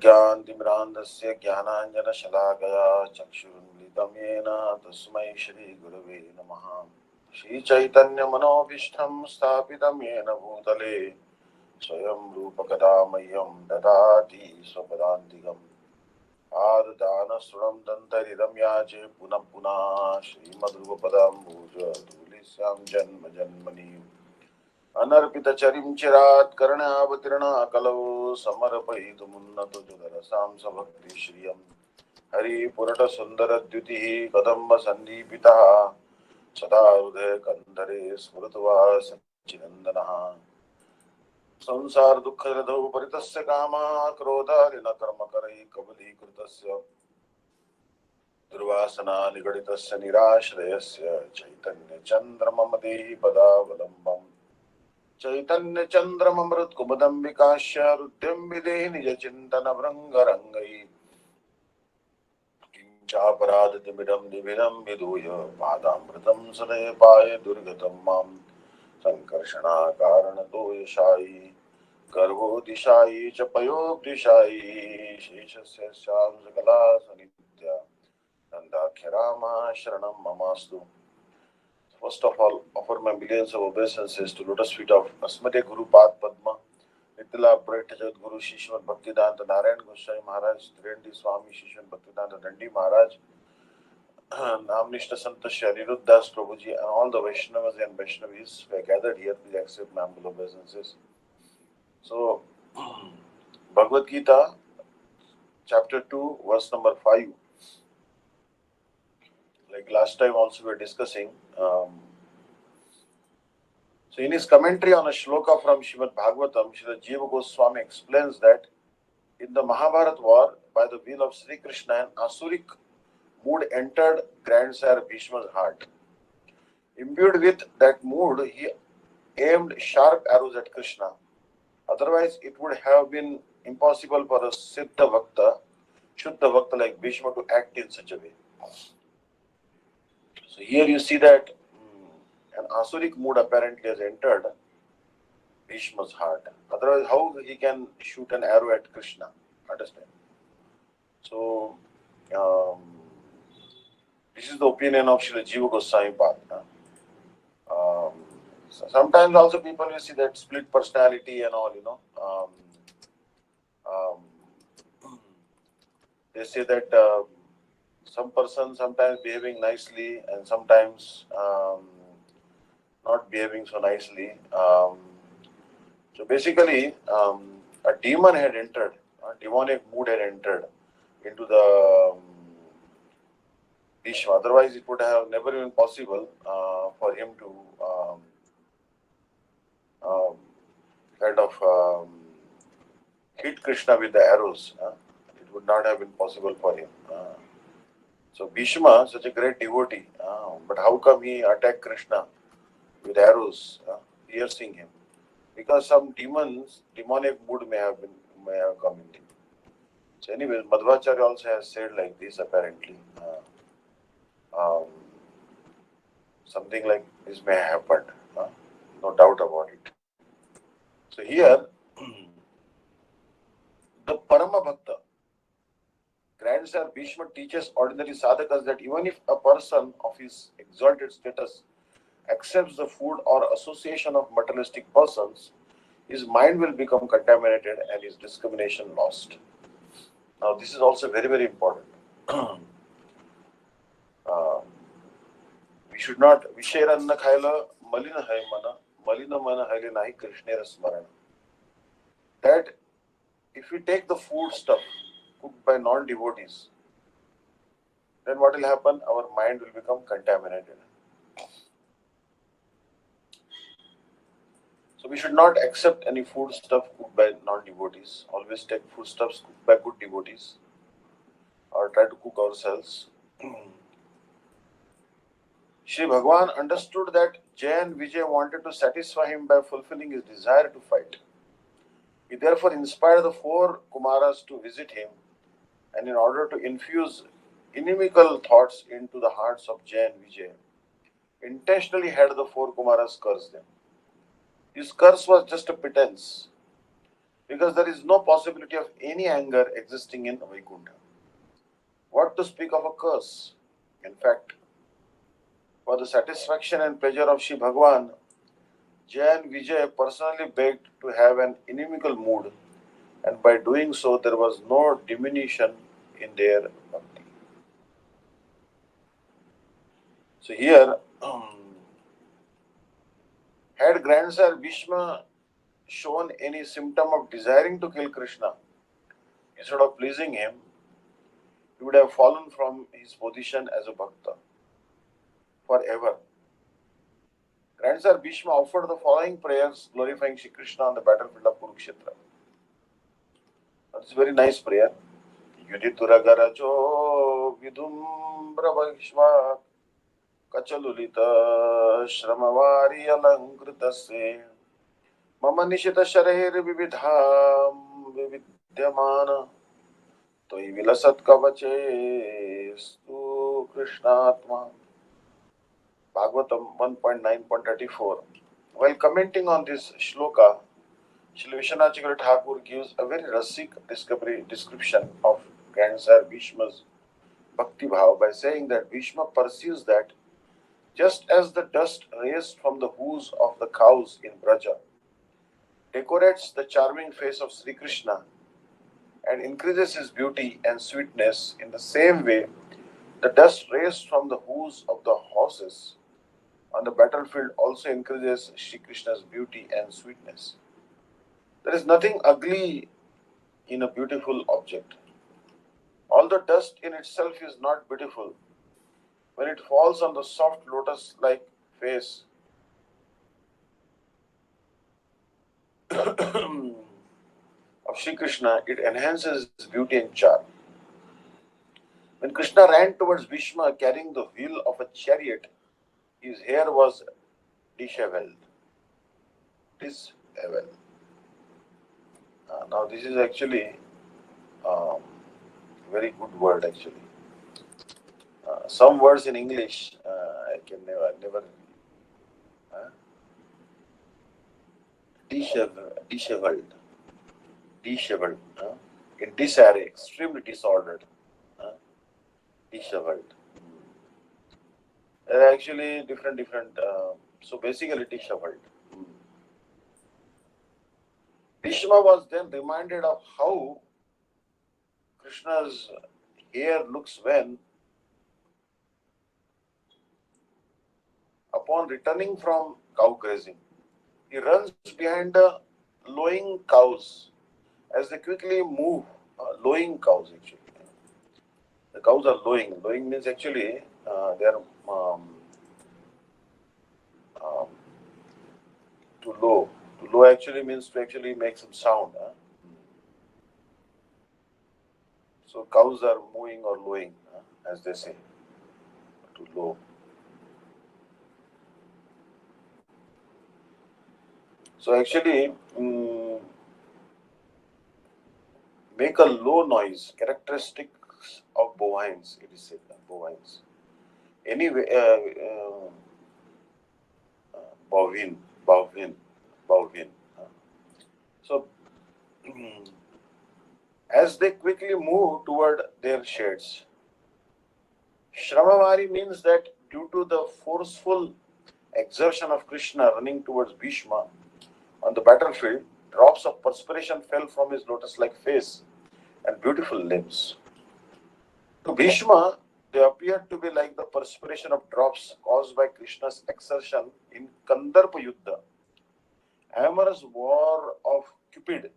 ज्ञानतिमिरान्धस्य ज्ञानाञ्जनशलाकया चक्षुरुन्मिलितं येन तस्मै श्रीगुरवे नमः। श्रीचैतन्यमनोभीष्टं स्थापितं येन भूतले स्वयं रूपकदा मह्यं ददाति स्वपदान्तिकम्। आददानसुरं दन्तरिदं याचे पुनः पुनः श्रीमद्रूपपदाम्बुजधूलिस्यां जन्म जन्मनि अनर्पितचरिं चिरात् कर्णावतीर्णा कलौ समर्पयितुमुन्नतोज्ज्वलरसां सभक्तिश्रियं हरिपुरटसुन्दरद्युतिः कदम्बसन्दीपितः सदा हृदयकन्धरे स्फुरतु वः सच्चिदन्दनः। संसारदुःखदौ परितस्य कामः क्रोधारिणकर्मकरैः कबलीकृतस्य दुर्वासना निगडितस्य निराश्रयस्य चैतन्यचन्द्रमम देहि पदावलम्बम्। चैतन्यचन्द्रममृतकुमुदं विकास्य हृद्यं विदेहि निजचिन्तनभृङ्गरङ्गैः। किञ्चापराधतिमिरं निबिडं विधूय पादामृतं सदयपाय दुर्गतं मां सङ्कर्षणाकारणतो यशायि गर्भोदिशायि च पयोदिशायि शेषस्य स्यां सकला सनित्या नन्दाख्यरामा शरणं ममास्तु। First of all, offer my millions of obeisances to lotus feet of Asmade Guru Pad Padma, Nitila Pret Guru Shishwan Bhaktivedanta Narayan Goswami Maharaj, Trivendi Swami Shishwan Bhaktivedanta Dandi Maharaj, Namnishta Santa Shri Aniruddha Das Prabhuji, and all the Vaishnavas and Vaishnavis who are gathered here. Please accept my humble obeisances. So, Bhagavad Gita, chapter 2, verse number 5. Like last time also we were discussing. So in his commentary on a shloka from Srimad Bhagavatam, Srila Jiva Goswami explains that in the Mahabharata war, by the will of Sri Krishna, an Asuric mood entered Grandsire Bhishma's heart. Imbued with that mood, he aimed sharp arrows at Krishna. Otherwise, it would have been impossible for a Siddha Bhakta, Shuddha Bhakta like Bhishma to act in such a way. So here you see that an Asuric mood apparently has entered Bhishma's heart. Otherwise, how he can shoot an arrow at Krishna? Understand? So, this is the opinion of Srila Jiva Goswami Pad. So sometimes also people will see that split personality and all, they say that some person sometimes behaving nicely and sometimes not behaving so nicely. So basically, a demon had entered, a demonic mood had entered into the Bhishma. Otherwise, it would have never been possible for him to kind of hit Krishna with the arrows. It would not have been possible for him. So Bhishma, such a great devotee, but how come he attacked Krishna with arrows, piercing him? Because some demonic mood may have come in him. So anyway, Madhvacharya also has said like this apparently. Something like this may have happened, no doubt about it. So here, the Parama Bhakta, Grandsire Bhishma teaches ordinary sadhakas that even if a person of his exalted status accepts the food or association of materialistic persons, his mind will become contaminated and his discrimination lost. Now this is also very, very important. We should not Visheranna Khaila Malina Hai Mana, Malina Mana Haile Nahi Krishnera Smarana. That if we take the food stuff cooked by non-devotees, then what will happen? Our mind will become contaminated. So we should not accept any food stuff cooked by non-devotees. Always take foodstuffs cooked by good devotees, or try to cook ourselves. Shri Bhagavan understood that Jay and Vijay wanted to satisfy him by fulfilling his desire to fight. He therefore inspired the 4 Kumaras to visit him, and in order to infuse inimical thoughts into the hearts of Jay and Vijay, intentionally had the 4 Kumaras curse them. His curse was just a pretense. because there is no possibility of any anger existing in Vaikuntha. What to speak of a curse? In fact, for the satisfaction and pleasure of Shri Bhagavan, Jay and Vijay personally begged to have an inimical mood, and by doing so, there was no diminution in their bhakti. So here, had Grandsire Bhishma shown any symptom of desiring to kill Krishna instead of pleasing him, he would have fallen from his position as a bhakta forever. Grandsire Bhishma offered the following prayers glorifying Shri Krishna on the battlefield of Kurukshetra. That's a very nice prayer. Yudituragarajo vidumbra vaishva kachalulita shramavāri alankritasya mama nishita shareir vividham vividyamana toi vilasat kavache stu krishnatma. Bhagavatam 1.9.34. While commenting on this shloka, Shri Vishwanath Chakravarti Thakur gives a very rasik description of Grandsire Bhishma's bhakti bhav by saying that Bhishma perceives that just as the dust raised from the hooves of the cows in Braja decorates the charming face of Sri Krishna and increases his beauty and sweetness, in the same way, the dust raised from the hooves of the horses on the battlefield also increases Sri Krishna's beauty and sweetness. There is nothing ugly in a beautiful object. Although dust in itself is not beautiful, when it falls on the soft lotus-like face of Sri Krishna, it enhances his beauty and charm. When Krishna ran towards Bhishma carrying the wheel of a chariot, his hair was disheveled. Now this is actually very good word actually. Some words in English I can never disheveled, in disarray, extremely disordered, disheveled. There are actually different. So basically, disheveled. Bhishma was then reminded of how Krishna's hair looks when, upon returning from cow grazing, he runs behind the lowing cows as they quickly move. Lowing cows, actually. The cows are lowing. Lowing means actually they are to low. To low actually means to actually make some sound. So cows are mooing or lowing, as they say, to low. So actually, make a low noise, characteristics of bovines, it is said, bovines. Anyway, bovine. So, as they quickly move toward their sheds, Shramavāri means that due to the forceful exertion of Krishna running towards Bhishma on the battlefield, drops of perspiration fell from his lotus-like face and beautiful limbs. To Bhishma, they appeared to be like the perspiration of drops caused by Krishna's exertion in Kandarpa Yuddha, amorous war of Cupid.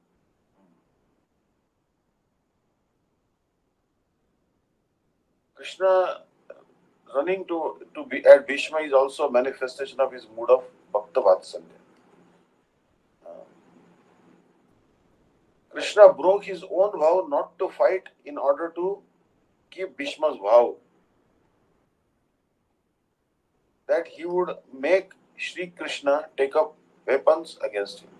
Krishna running to be at Bhishma is also a manifestation of his mood of Bhakta Vatsalya. Krishna broke his own vow not to fight in order to keep Bhishma's vow that he would make Sri Krishna take up weapons against him.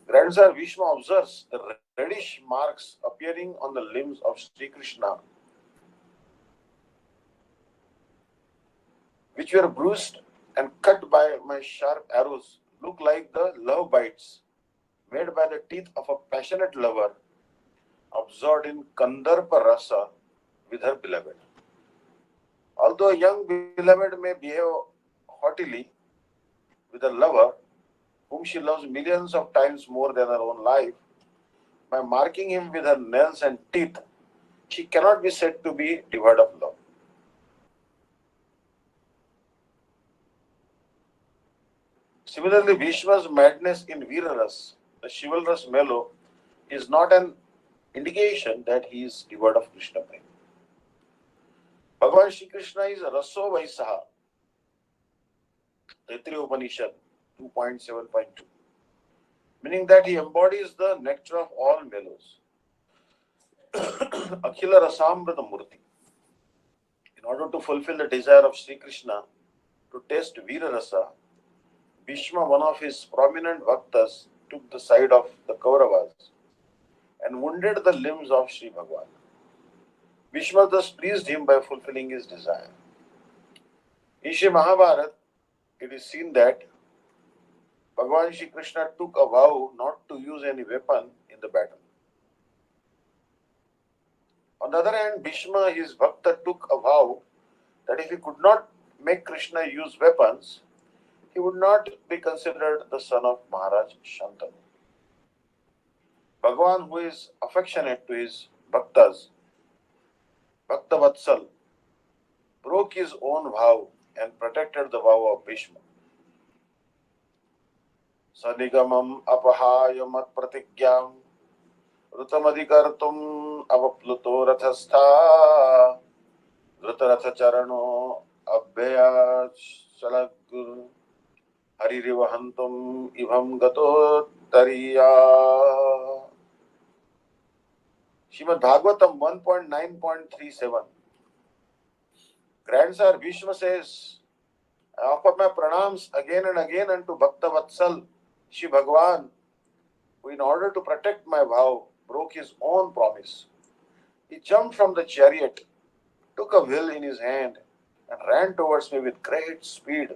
Grandsire Bhishma observes the reddish marks appearing on the limbs of Sri Krishna, which were bruised and cut by my sharp arrows, look like the love bites made by the teeth of a passionate lover absorbed in Kandarpa Rasa with her beloved. Although a young beloved may behave haughtily with a lover whom she loves millions of times more than her own life, by marking him with her nails and teeth, she cannot be said to be devoid of love. Similarly, Bhishma's madness in Veeraras, the chivalrous mellow, is not an indication that he is devoid of Krishna prema. Bhagavan Shri Krishna is Raso Vaisaha, Taittiriya Upanishad 2.7.2, meaning that he embodies the nectar of all mellows. Akhila Rasamrita Murti. In order to fulfill the desire of Sri Krishna to taste Veera Rasa, Bhishma, one of his prominent bhaktas, took the side of the Kauravas and wounded the limbs of Sri Bhagavan. Bhishma thus pleased him by fulfilling his desire. In Sri Mahabharata, it is seen that Bhagavan Shri Krishna took a vow not to use any weapon in the battle. On the other hand, Bhishma, his bhakta, took a vow that if he could not make Krishna use weapons, he would not be considered the son of Maharaj Shantanu. Bhagavan, who is affectionate to his bhaktas, Bhakta Vatsal, broke his own vow and protected the vow of Bhishma. Sanigamam apahaya mat pratigyam Rutamadhikartum avapluto rathastha Dhrutaratha charano abhyaya shalagur Haririvahantum ibham gato tariya. Srimad Bhagavatam 1.9.37. Grandsir Bhishma says, I offer my pranams again and again unto Bhakta Vatsal, Shri Bhagavan, who in order to protect my vow, broke his own promise. He jumped from the chariot, took a will in his hand, and ran towards me with great speed.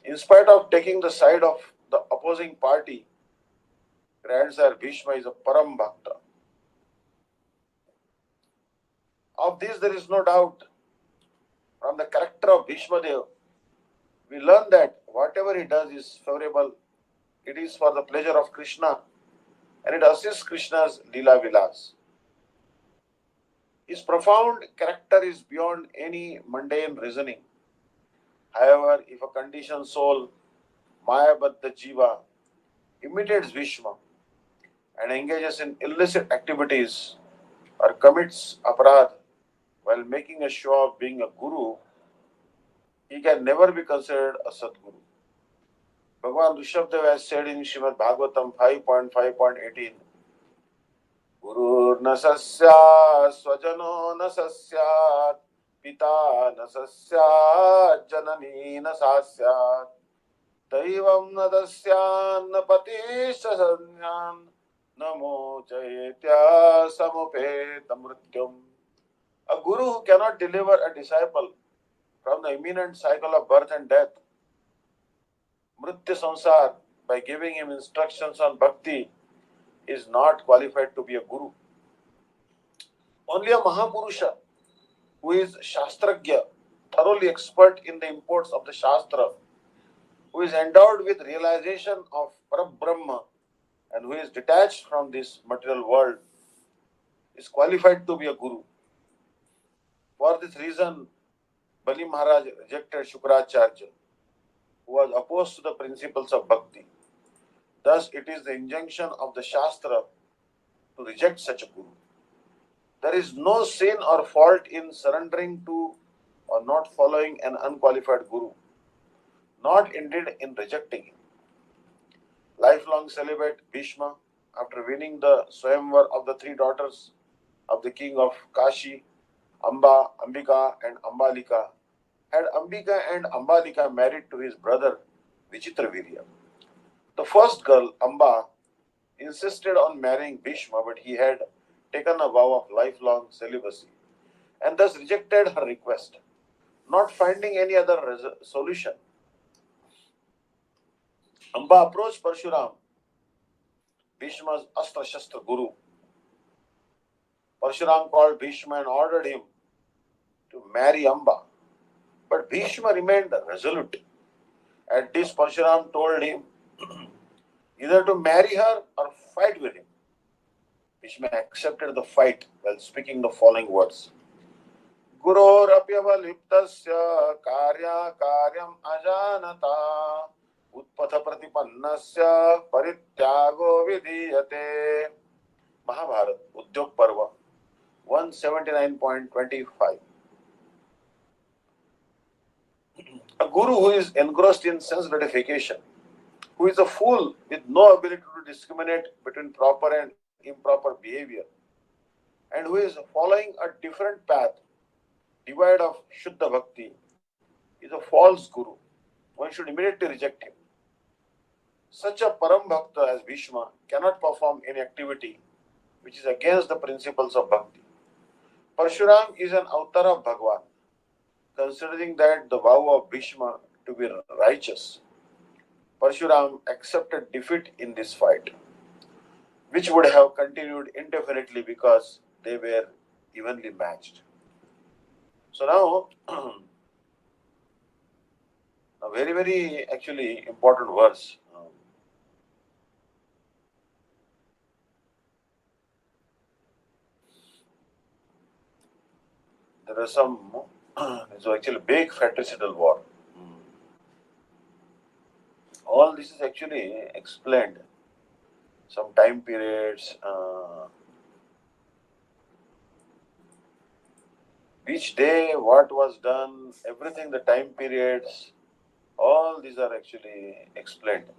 In spite of taking the side of the opposing party, Grandsir Bhishma is a Param Bhakta. Of this there is no doubt. From the character of Bhishma Dev, we learn that whatever he does is favorable. It is for the pleasure of Krishna and it assists Krishna's Leela Vilas. His profound character is beyond any mundane reasoning. However, if a conditioned soul, Mayabadda Jiva, imitates Bhishma and engages in illicit activities or commits aparadh while making a show of being a guru, he can never be considered a Sadguru. Bhagavan Rishabhdev has said in Srimad Bhagavatam 5.5.18, Gurur na sasyat, swajano na sasyat, pita na sasyat, janani na sasyat, daivam na dasyan na patisha sanyam, namo chaitya samupeta mrityum. A guru who cannot deliver a disciple from the imminent cycle of birth and death, Mritya Samsar, by giving him instructions on bhakti, is not qualified to be a guru. Only a Mahapurusha, who is Shastragya, thoroughly expert in the imports of the Shastra, who is endowed with realization of Parabrahma and who is detached from this material world, is qualified to be a guru. For this reason, Bali Maharaj rejected Shukracharya, who was opposed to the principles of bhakti. Thus, it is the injunction of the Shastra to reject such a guru. There is no sin or fault in surrendering to or not following an unqualified guru, not indeed in rejecting him. Lifelong celibate Bhishma, after winning the Swayamvar of the three daughters of the king of Kashi, Amba, Ambika and Ambalika, had Ambika and Ambalika married to his brother Vichitravirya. The first girl, Amba, insisted on marrying Bhishma, but he had taken a vow of lifelong celibacy and thus rejected her request, not finding any other solution. Amba approached Parshuram Bhishma's Astra Shastra Guru. Parshuram called Bhishma and ordered him to marry Amba. But Bhishma remained resolute. At this, Parshuram told him either to marry her or fight with him. Bhishma accepted the fight while speaking the following words. Gurorapyavaliptasya karya karyam ajanata utpatha pratipannasya parityago vidiyate. Mahabharata, Udyog Parva, 179.25. A guru who is engrossed in sense gratification, who is a fool with no ability to discriminate between proper and improper behavior, and who is following a different path, devoid of Shuddha Bhakti, is a false guru. One should immediately reject him. Such a Param Bhakta as Bhishma cannot perform any activity which is against the principles of Bhakti. Parshuram is an avatar of Bhagwan. Considering that the vow of Bhishma to be righteous, Parshuram accepted defeat in this fight, which would have continued indefinitely because they were evenly matched. So now, a very, very actually important verse. There are some, it's actually big fratricidal war. All this is actually explained. Some time periods, which day, what was done, everything, the time periods, all these are actually explained.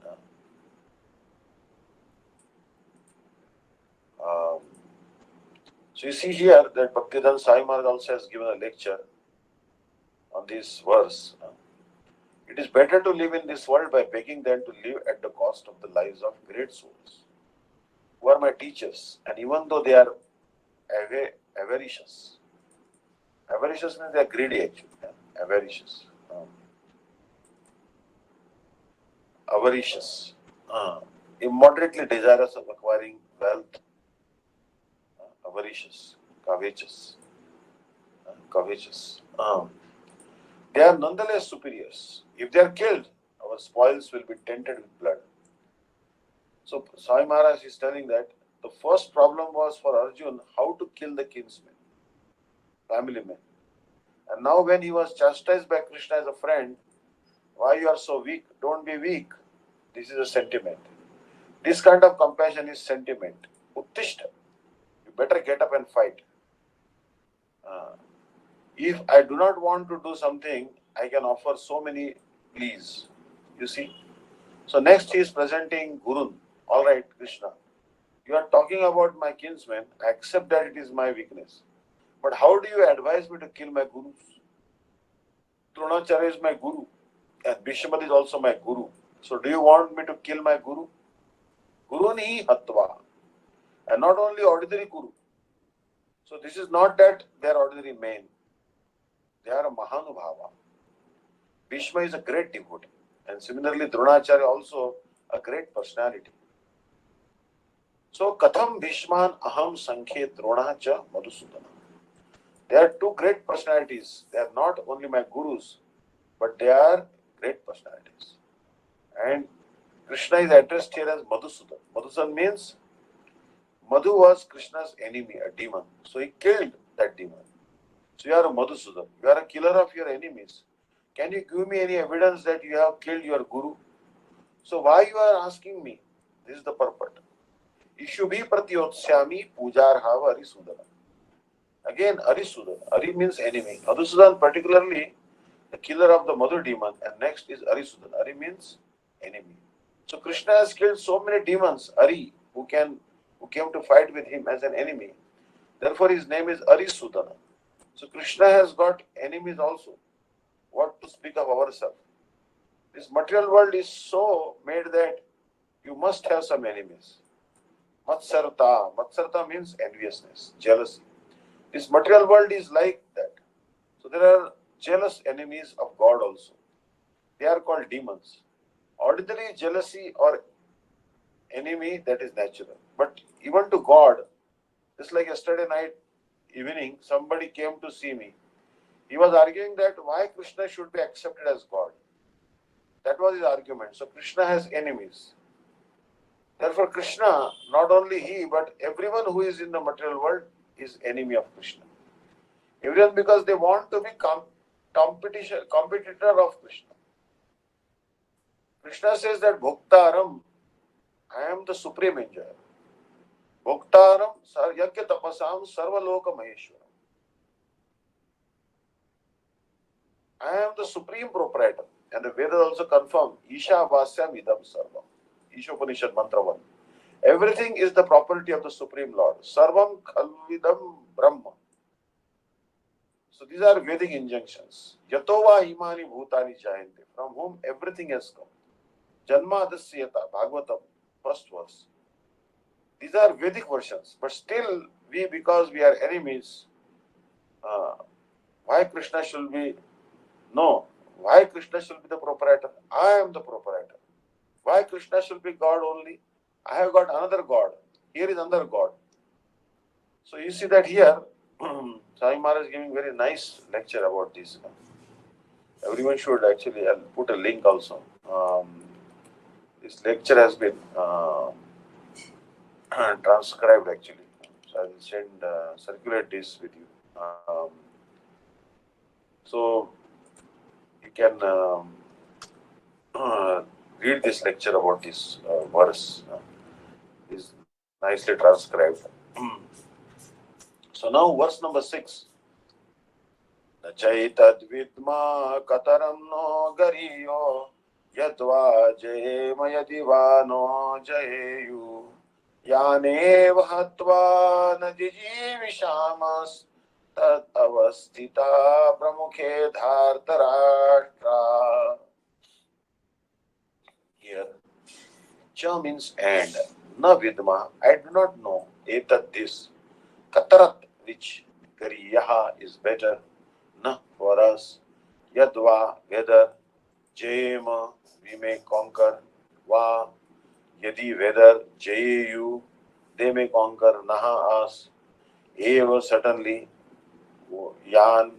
So you see here that Bhaktivedanta Sai Maharaj also has given a lecture on this verse. It is better to live in this world by begging than to live at the cost of the lives of great souls, who are my teachers, and even though they are avaricious. Avaricious means they are greedy actually. Avaricious. Avaricious. Immoderately desirous of acquiring wealth. Avaricious. Covetous. Covetous. They are nonetheless superiors. If they are killed, our spoils will be tainted with blood. So Sai Maharaj is telling that the first problem was for Arjun how to kill the kinsmen, family men. And now when he was chastised by Krishna as a friend, why you are so weak? Don't be weak. This is a sentiment. This kind of compassion is sentiment. Uttishta. You better get up and fight. If I do not want to do something, I can offer so many pleas. You see? So next he is presenting Gurun. All right, Krishna. You are talking about my kinsmen. I accept that it is my weakness. But how do you advise me to kill my gurus? Dronacharya is my guru. And Bhishma is also my guru. So do you want me to kill my guru? Guru ni hatva. And not only ordinary guru. So this is not that they are ordinary men. They are a Mahanubhava. Bhishma is a great devotee. And similarly, Dronacharya also a great personality. So, Katham Bhishman Aham Sankhe Dronacha Madhusudana. They are two great personalities. They are not only my gurus, but they are great personalities. And Krishna is addressed here as Madhusudan. Madhusudan means Madhu was Krishna's enemy, a demon. So he killed that demon. So you are a Madhusudan. You are a killer of your enemies. Can you give me any evidence that you have killed your guru? So why you are asking me? This is the purport. Ishubhi Pratyotsyami Pujarhava Arisudana. Again, Arisudan. Ari means enemy. Madhusudan particularly the killer of the Madhu demon. And next is Arisudan. Ari means enemy. So Krishna has killed so many demons, Ari, who came to fight with him as an enemy. Therefore his name is Arisudana. So Krishna has got enemies also. What to speak of ourselves? This material world is so made that you must have some enemies. Matsarta. Matsarta means enviousness, jealousy. This material world is like that. So there are jealous enemies of God also. They are called demons. Ordinary jealousy or enemy, that is natural. But even to God, just like yesterday night, evening, somebody came to see me. He was arguing that why Krishna should be accepted as God. That was his argument. So Krishna has enemies. Therefore, Krishna, not only he, but everyone who is in the material world is enemy of Krishna. Everyone, because they want to be competitor of Krishna. Krishna says that Bhoktaram, I am the supreme enjoyer. Bhoktaram yajna tapasam sarvaloka maheshwaram. I am the supreme proprietor. And the Vedas also confirm, Isha Vasyam Idam Sarvam. Isha Upanishad Mantra 1. Everything is the property of the Supreme Lord. Sarvam Khalvidam Brahma. So these are Vedic injunctions. Yatova Imani Bhutani Jayante, from whom everything has come. Janma Adasyata, Bhagavatam, first verse. These are Vedic versions. But still, because we are enemies, why Krishna should be? No. Why Krishna should be the proprietor? I am the proprietor. Why Krishna should be God only? I have got another God. Here is another God. So you see that here, Sai Maharaj is giving very nice lecture about this. Everyone should actually, I'll put a link also. This lecture has been transcribed actually. So I will circulate this with you. So you can read this lecture about this verse. Is nicely transcribed. So now verse number 6. Chaitad vidma kataram no gariyo yadva jayema yadivano jayeyu yanev hatva najiji vishamas tat avastita pramukhe dhartarashtra. Here, cha means and, na vidma, I do not know, etat this, katarat, which, kariyaha is better, na for us, yadva, whether, jayema, we may conquer, va, yadi, whether, jayeyu, they may conquer, naha, us, eva, certainly, yan,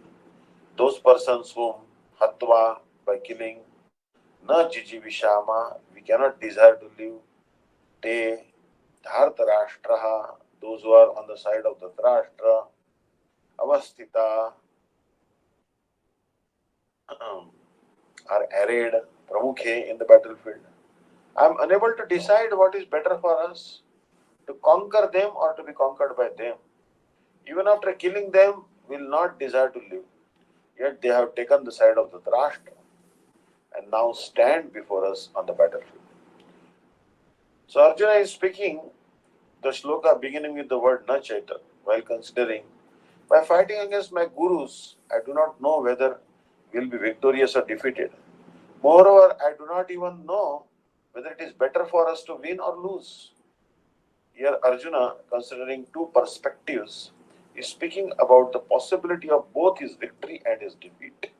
those persons whom, hatva, by killing, na jijivishama, we cannot desire to live, te, dhartarashtraha, those who are on the side of the Dhartarashtra, avastita, are arrayed, pramukhe, in the battlefield. I am unable to decide what is better for us, to conquer them or to be conquered by them. Even after killing them, we will not desire to live. Yet they have taken the side of the Dhartarashtra and now stand before us on the battlefield. So Arjuna is speaking the shloka beginning with the word na chaita, while considering, by fighting against my gurus, I do not know whether we will be victorious or defeated. Moreover, I do not even know whether it is better for us to win or lose. Here Arjuna, considering two perspectives, is speaking about the possibility of both his victory and his defeat.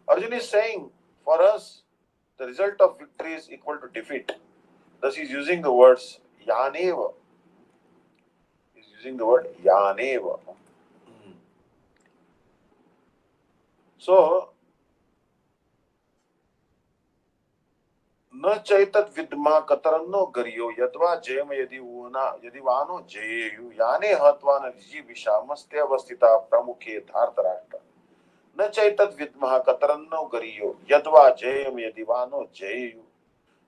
Arjuna is saying, for us, the result of victory is equal to defeat. Thus he is using the words yaneva. He is using the word yaneva. So, na chaitat vidma kataranno gariyo yadva jayam yadivano jayeyu yane hatvana viji vishamaste avastita pramukhe dhartarashtra. Na chaitat vidma kataranno gariyo yadva jayam yadivano jayeyu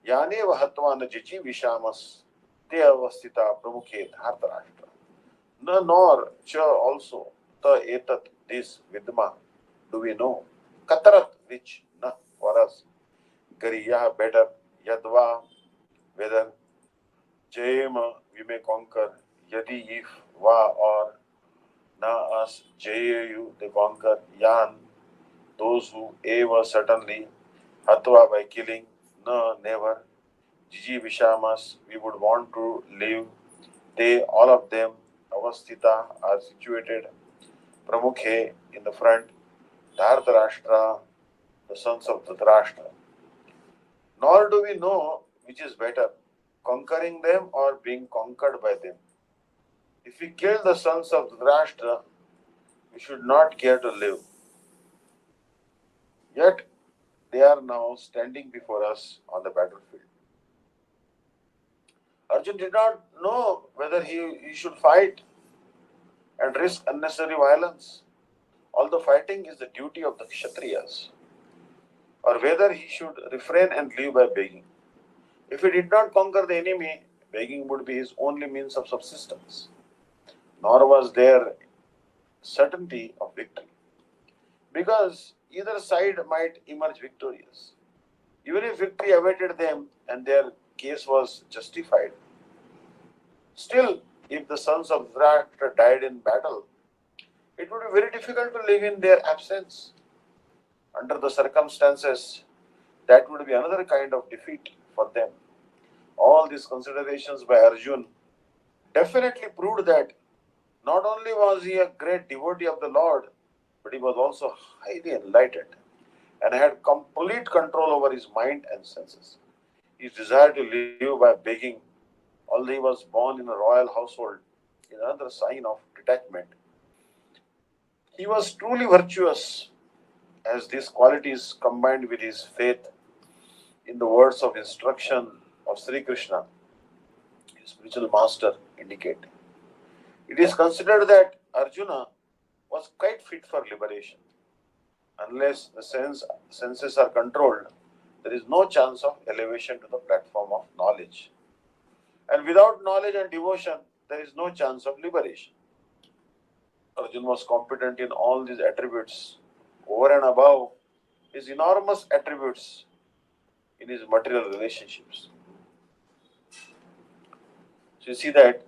yane vahatvana jiji vishamas te avastita pramukhe dhartarashtra. Na nor cha also ta etat this vidma do we know, katarat which, na for us, gariya better, yadva whether, jayema we may conquer, yadi if, va or, na us, jayeyu they conquer, yan those who, eva certainly, hatva by killing, na never, jiji vishamas we would want to live, they all of them, avastita are situated, pramukhe in the front, Dhartarashtra, the sons of Dhritarashtra. Nor do we know which is better, conquering them or being conquered by them. If we kill the sons of Dhritarashtra, we should not care to live. Yet they are now standing before us on the battlefield. Arjun did not know whether he should fight and risk unnecessary violence, although fighting is the duty of the Kshatriyas, or whether he should refrain and live by begging. If he did not conquer the enemy, begging would be his only means of subsistence, nor was there certainty of victory, because either side might emerge victorious. Even if victory awaited them and their case was justified, still, if the sons of Dhritarashtra died in battle, it would be very difficult to live in their absence. Under the circumstances, that would be another kind of defeat for them. All these considerations by Arjun definitely proved that not only was he a great devotee of the Lord, but he was also highly enlightened and had complete control over his mind and senses. His desire to live by begging, although he was born in a royal household, is another sign of detachment. He was truly virtuous, as these qualities combined with his faith in the words of instruction of Sri Krishna, his spiritual master, indicate. It is considered that Arjuna was quite fit for liberation. Unless the senses are controlled, there is no chance of elevation to the platform of knowledge. And without knowledge and devotion, there is no chance of liberation. Arjuna was competent in all these attributes, over and above his enormous attributes in his material relationships. So you see that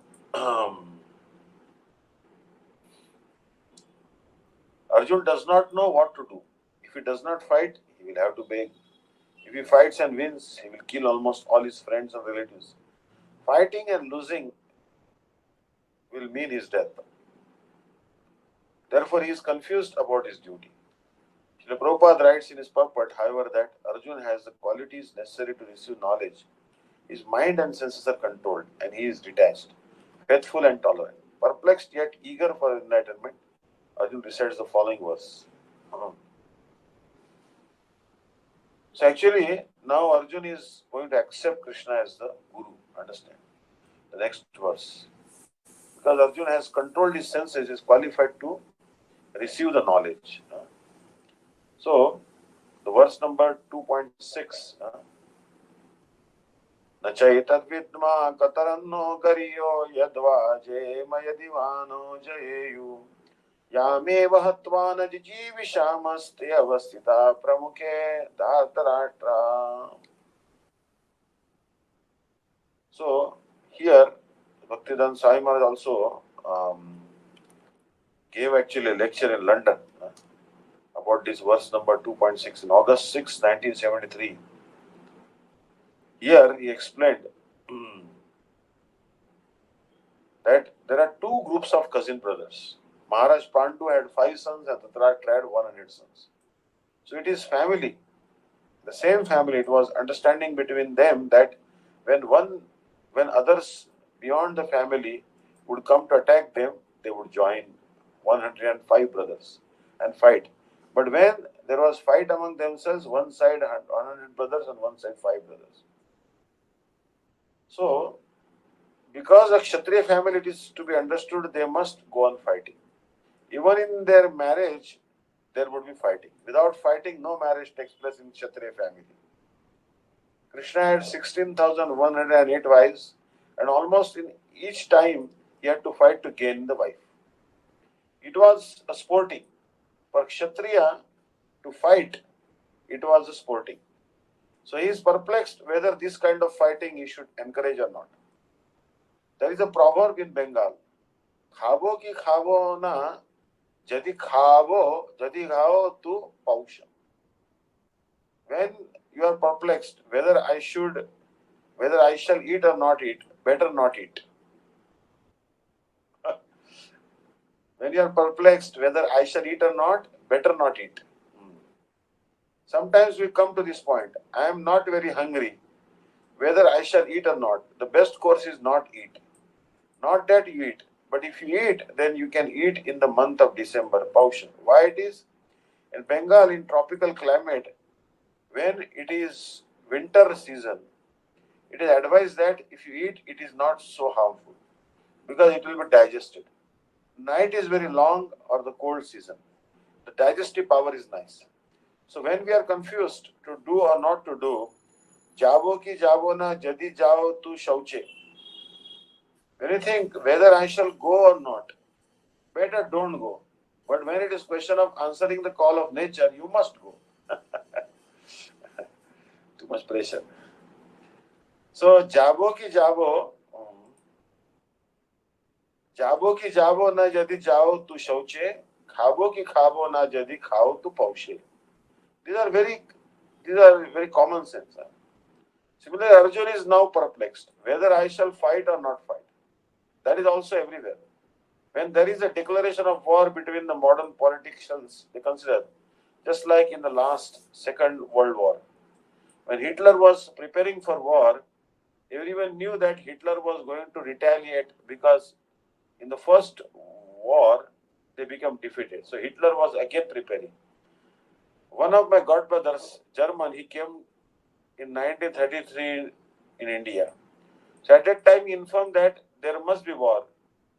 Arjun does not know what to do. If he does not fight, he will have to beg. If he fights and wins, he will kill almost all his friends and relatives. Fighting and losing will mean his death. Therefore, he is confused about his duty. Srila Prabhupada writes in his purport, however, that Arjun has the qualities necessary to receive knowledge. His mind and senses are controlled, and he is detached, faithful and tolerant. Perplexed yet eager for enlightenment, Arjun recites the following verse. So actually, now Arjun is going to accept Krishna as the Guru. Understand? The next verse. Because Arjun has controlled his senses, is qualified to receive the knowledge. So, the verse number 2.6. न चैतद्विद्मा कतरन्नो गरियो यद्वा जेमयदिवानो जयेयु यामेव हत्वा न जिजीविषामस्ते अवस्थिता प्रमुखे धार्तराष्ट्रा. So here Bhaktivedanta Swami Maharaj also gave actually a lecture in London about this verse number 2.6 in August 6, 1973. Here he explained that there are two groups of cousin brothers. Maharaj Pandu had 5 sons and Dhritarashtra had 100 sons. So it is family, the same family. It was understanding between them that when others beyond the family would come to attack them, they would join 105 brothers and fight. But when there was fight among themselves, one side had 100 brothers and one side 5 brothers. So, because a Kshatriya family, it is to be understood, they must go on fighting. Even in their marriage, there would be fighting. Without fighting, no marriage takes place in Kshatriya family. Krishna had 16,108 wives, and almost in each time he had to fight to gain the wife. It was a sporting. For Kshatriya to fight, it was a sporting. So he is perplexed whether this kind of fighting he should encourage or not. There is a proverb in Bengal. Khabo ki khabo na, jadi khao tu pausha. When you are perplexed whether I shall eat or not eat, better not eat. When you are perplexed whether I shall eat or not, better not eat. Sometimes we come to this point. I am not very hungry, whether I shall eat or not. The best course is not eat. Not that you eat, but if you eat, then you can eat in the month of December. Pausha. Why it is? In Bengal, in tropical climate, when it is winter season, it is advised that if you eat, it is not so harmful because it will be digested. Night is very long or the cold season. The digestive power is nice. So when we are confused to do or not to do, jabo ki jabo na jadi jao tu shauche. When you think whether I shall go or not, better don't go. But when it is question of answering the call of nature, you must go. Too much pressure. So जाबो की जाबो ना यदि जाओ तू शौचे खाबो की खाबो ना यदि खाओ तू पौशे. These are very common sense. Similarly, Arjun is now perplexed whether I shall fight or not fight. That is also everywhere. When there is a declaration of war between the modern politicians, they consider, just like in the last Second World War, when Hitler was preparing for war, everyone knew that Hitler was going to retaliate because in the first war they became defeated. So Hitler was again preparing. One of my godbrothers, German, he came in 1933 in India. So at that time he informed that there must be war.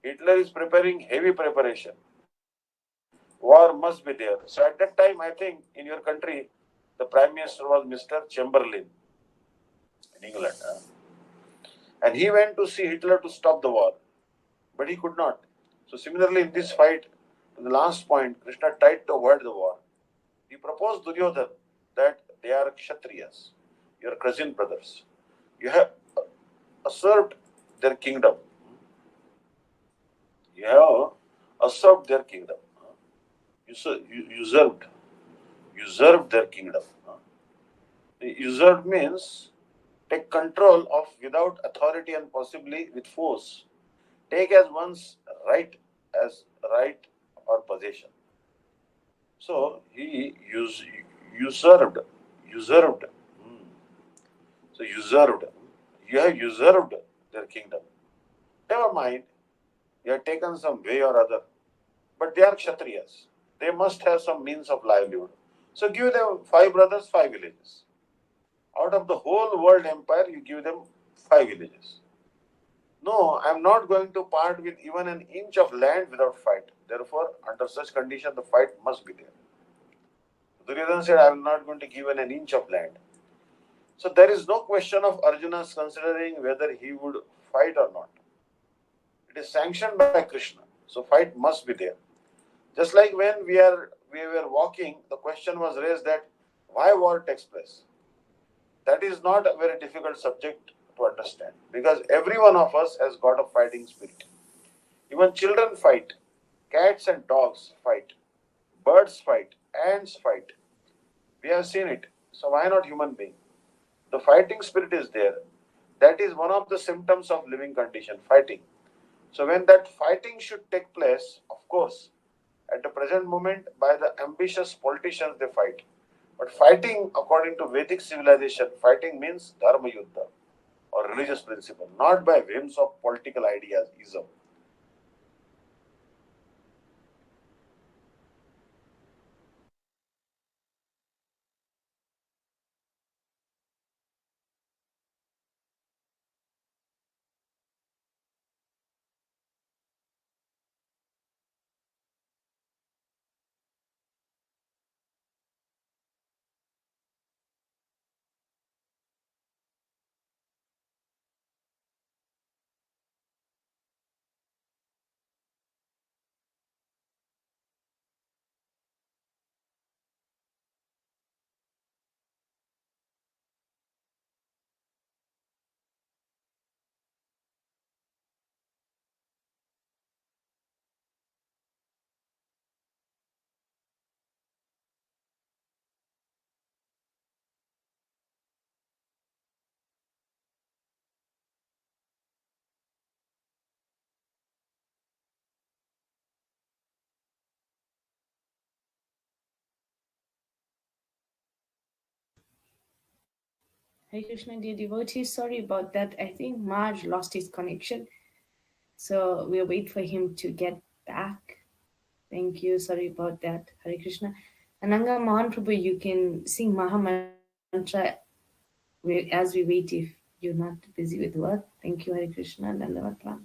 Hitler is preparing heavy preparation. War must be there. So at that time, I think in your country, the Prime Minister was Mr. Chamberlain in England. And he went to see Hitler to stop the war. But he could not. So similarly, in this fight, in the last point, Krishna tried to avoid the war. He proposed Duryodhana that they are Kshatriyas, your cousin brothers. You have usurped their kingdom. You have usurped their kingdom. Usurped their kingdom. Usurped means take control of without authority and possibly with force. Take as one's right as right or possession. So he usurped. Usurped. Hmm. So usurped. You have usurped their kingdom. Never mind, you have taken some way or other. But they are Kshatriyas. They must have some means of livelihood. So give them 5 brothers, 5 villages. Out of the whole world empire, you give them 5 villages. No, I am not going to part with even an inch of land without fight. Therefore, under such condition, the fight must be there. Duryodhana said, I am not going to give even an inch of land. So there is no question of Arjuna's considering whether he would fight or not. It is sanctioned by Krishna. So fight must be there. Just like when we were walking, the question was raised that why war takes place. That is not a very difficult subject to understand because every one of us has got a fighting spirit. Even children fight, cats and dogs fight, birds fight, ants fight. We have seen it. So why not human being? The fighting spirit is there. That is one of the symptoms of living condition, fighting. So when that fighting should take place, of course, at the present moment by the ambitious politicians they fight. But fighting according to Vedic civilization, fighting means dharma yuddha or religious principle, not by whims of political ideas, ism. Hare Krishna, dear devotees. Sorry about that. I think Marge lost his connection. So we'll wait for him to get back. Thank you. Sorry about that. Hare Krishna. Ananga Mohan Prabhu, you can sing Maha Mantra as we wait if you're not busy with work. Thank you, Hare Krishna. Dandavat Pranam.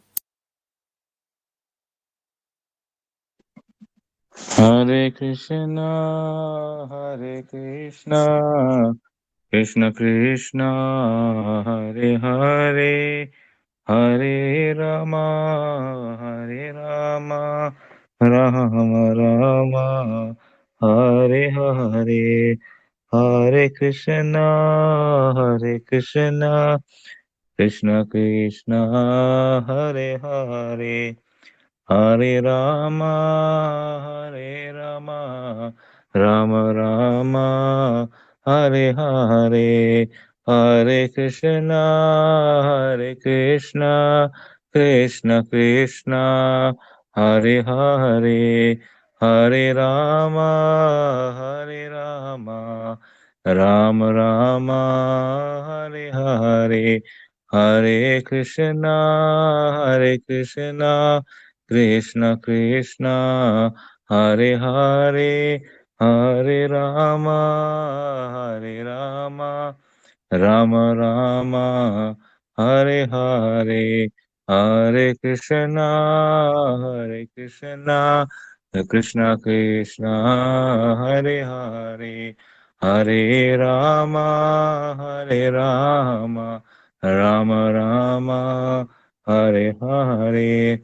Hare Krishna, Hare Krishna, Krishna Krishna, Hare Hare, Hare Rama, Hare Rama, Rama Rama, Hare Hare, Hare Krishna, Hare Krishna, Krishna Krishna, Hare Hare. Hare Rama, Hare Rama, Rama Rama, Hare Hare, Hare Krishna, Hare Krishna, Krishna Krishna, Hare Hare, Hare Rama, Hare Rama, Rama Rama, Hare Hare, Hare Krishna, Hare Krishna, Krishna Krishna, Hare Hare, Hare Rama, Hare Rama, Rama Rama, Hare Hare, Hare Krishna, Hare Krishna, Krishna Krishna, Hare Hare, Hare Rama, Hare Rama, Rama Rama, Hare Hare.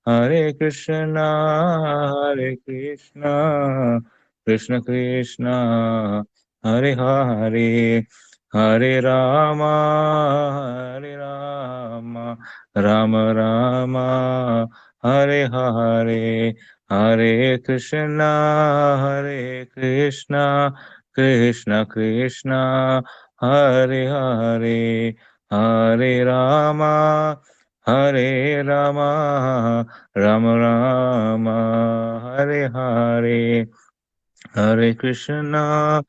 Hare Krishna, Hare Krishna, Krishna Krishna, Hare Hare, Hare Rama, Hare Rama, Rama Rama, Hare Hare, Hare Krishna, Hare Krishna, Krishna Krishna, Hare Hare, Hare Rama, Hare Rama, Rama Rama, Hare Hare, Hare Krishna,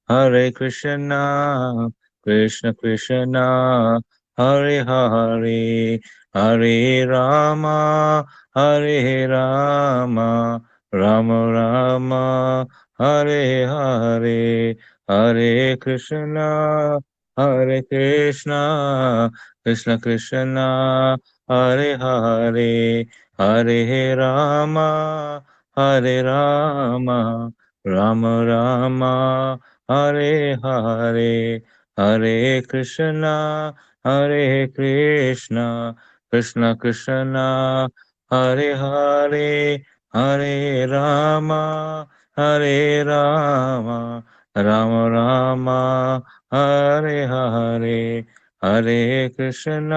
Hare Krishna, Krishna Krishna, Hare Hare, Hare Rama, Hare Rama, Rama Rama, Hare Hare, Hare Krishna, Hare Krishna, Krishna Krishna, Hare Hare, Hare Rama, Hare Rama, Rama Rama, Hare Hare, Hare Krishna, Hare Krishna, Krishna Krishna, Hare Hare, Hare Rama, Hare Rama, Rama Rama, Hare Hare, Hare Krishna,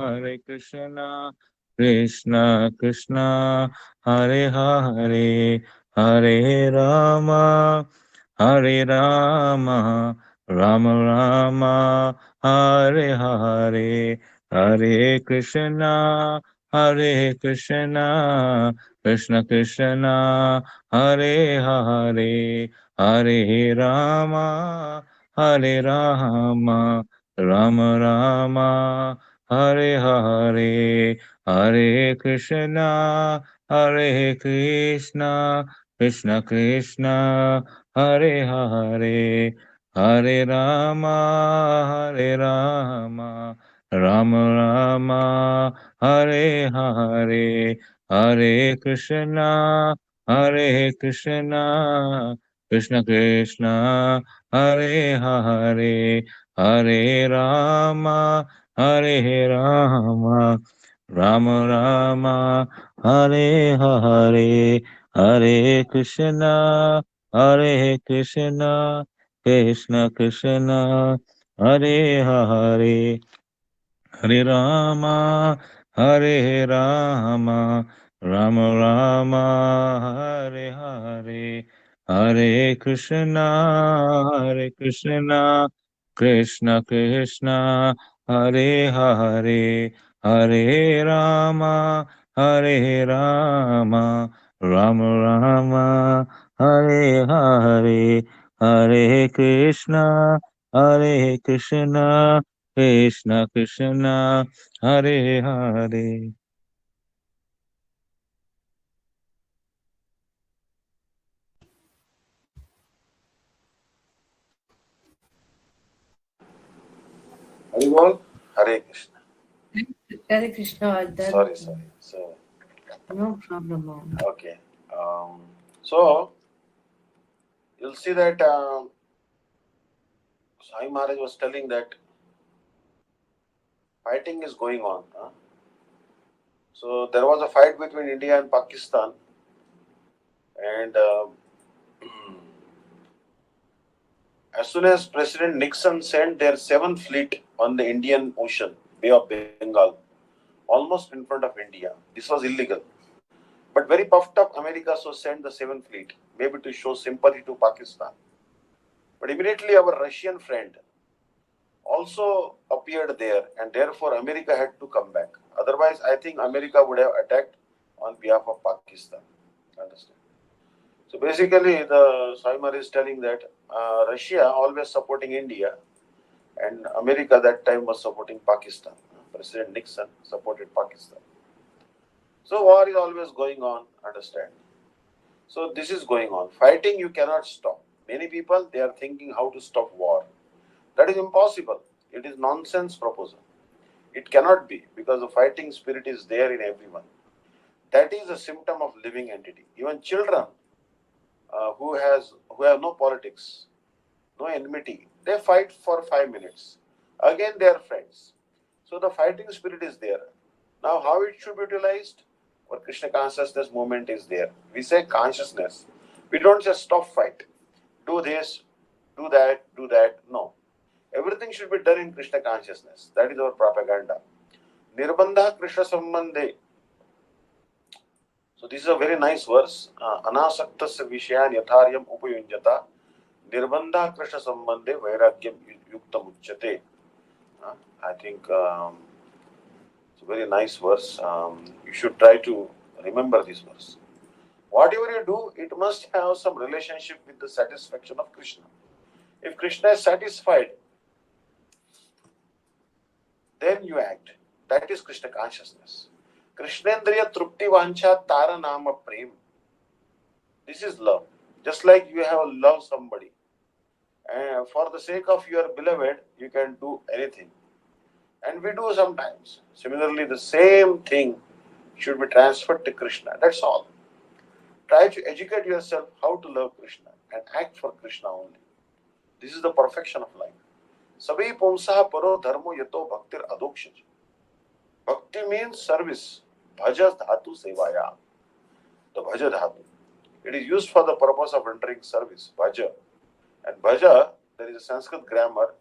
Hare Krishna, Krishna Krishna, Hare Hare, Hare Rama, Hare Rama, Rama Rama, Hare Hare, Hare Krishna, Hare Krishna, Krishna Krishna, Hare Hare, Hare Rama, Hare Rama, Rama Rama, Hare Hare, Hare Krishna, Hare Krishna, Krishna Krishna, Hare Hare, Hare Rama, Hare Rama, Rama Rama, Hare Hare, Hare Krishna, Hare Krishna, Krishna Krishna, Hare Hare, Hare Rama, Hare Rama, Rama Rama, Hare Hare, Hare Krishna, Hare Krishna, Krishna Krishna, Hare Hare, Hare Rama, Hare Rama, Rama Rama, Hare Hare, Hare Krishna, Hare Krishna, Krishna Krishna, Hare Hare, Hare Rama, Hare Rama, Rama Rama, Hare Hare, Hare Krishna, Hare Krishna, Krishna Krishna, Hare Hare. Haribol, Hare Krishna. Hare Krishna, Vardhan. Sorry. So, No problem, ma'am. okay. So, you'll see that Sai Maharaj was telling that fighting is going on. So, there was a fight between India and Pakistan, and as soon as President Nixon sent their 7th fleet on the Indian Ocean, Bay of Bengal, almost in front of India, this was illegal. But very puffed up, America so sent the 7th fleet, maybe to show sympathy to Pakistan. But immediately our Russian friend also appeared there, and therefore America had to come back. Otherwise, I think America would have attacked on behalf of Pakistan. Understand? So basically, the Saimar is telling that Russia always supporting India, and America that time was supporting Pakistan. President Nixon supported Pakistan. So war is always going on, understand? So this is going on. Fighting you cannot stop. Many people, they are thinking how to stop war. That is impossible. It is nonsense proposal. It cannot be because the fighting spirit is there in everyone. That is a symptom of living entity. Even children who have no politics, no enmity, they fight for 5 minutes. Again, they are friends. So the fighting spirit is there. Now, how it should be utilized? For Krishna consciousness movement is there. We say consciousness. We don't just stop fight. Do this, do that, do that. No. Everything should be done in Krishna consciousness. That is our propaganda. Nirbandha Krishna Sambandhe. So this is a very nice verse. Anasaktasya Vishayan Yatharyam Upayunjata. Nirbandha Krishna Sambandhe Vairagyam Yukta Muchyate. I think it's a very nice verse. You should try to remember this verse. Whatever you do, it must have some relationship with the satisfaction of Krishna. If Krishna is satisfied, then you act. That is Krishna consciousness. Krishnendriya Trupti Vancha Tara Nama Prem. This is love. Just like you have love somebody. And for the sake of your beloved, you can do anything. And we do sometimes. Similarly, the same thing should be transferred to Krishna. That's all. Try to educate yourself how to love Krishna and act for Krishna only. This is the perfection of life. Sabhi pumsaha paro dharmo yato bhaktir adokshaj. Bhakti means service. Bhaja dhatu sevaya. The bhaja dhatu. It is used for the purpose of rendering service. Bhaja. And bhaja, there is a Sanskrit grammar.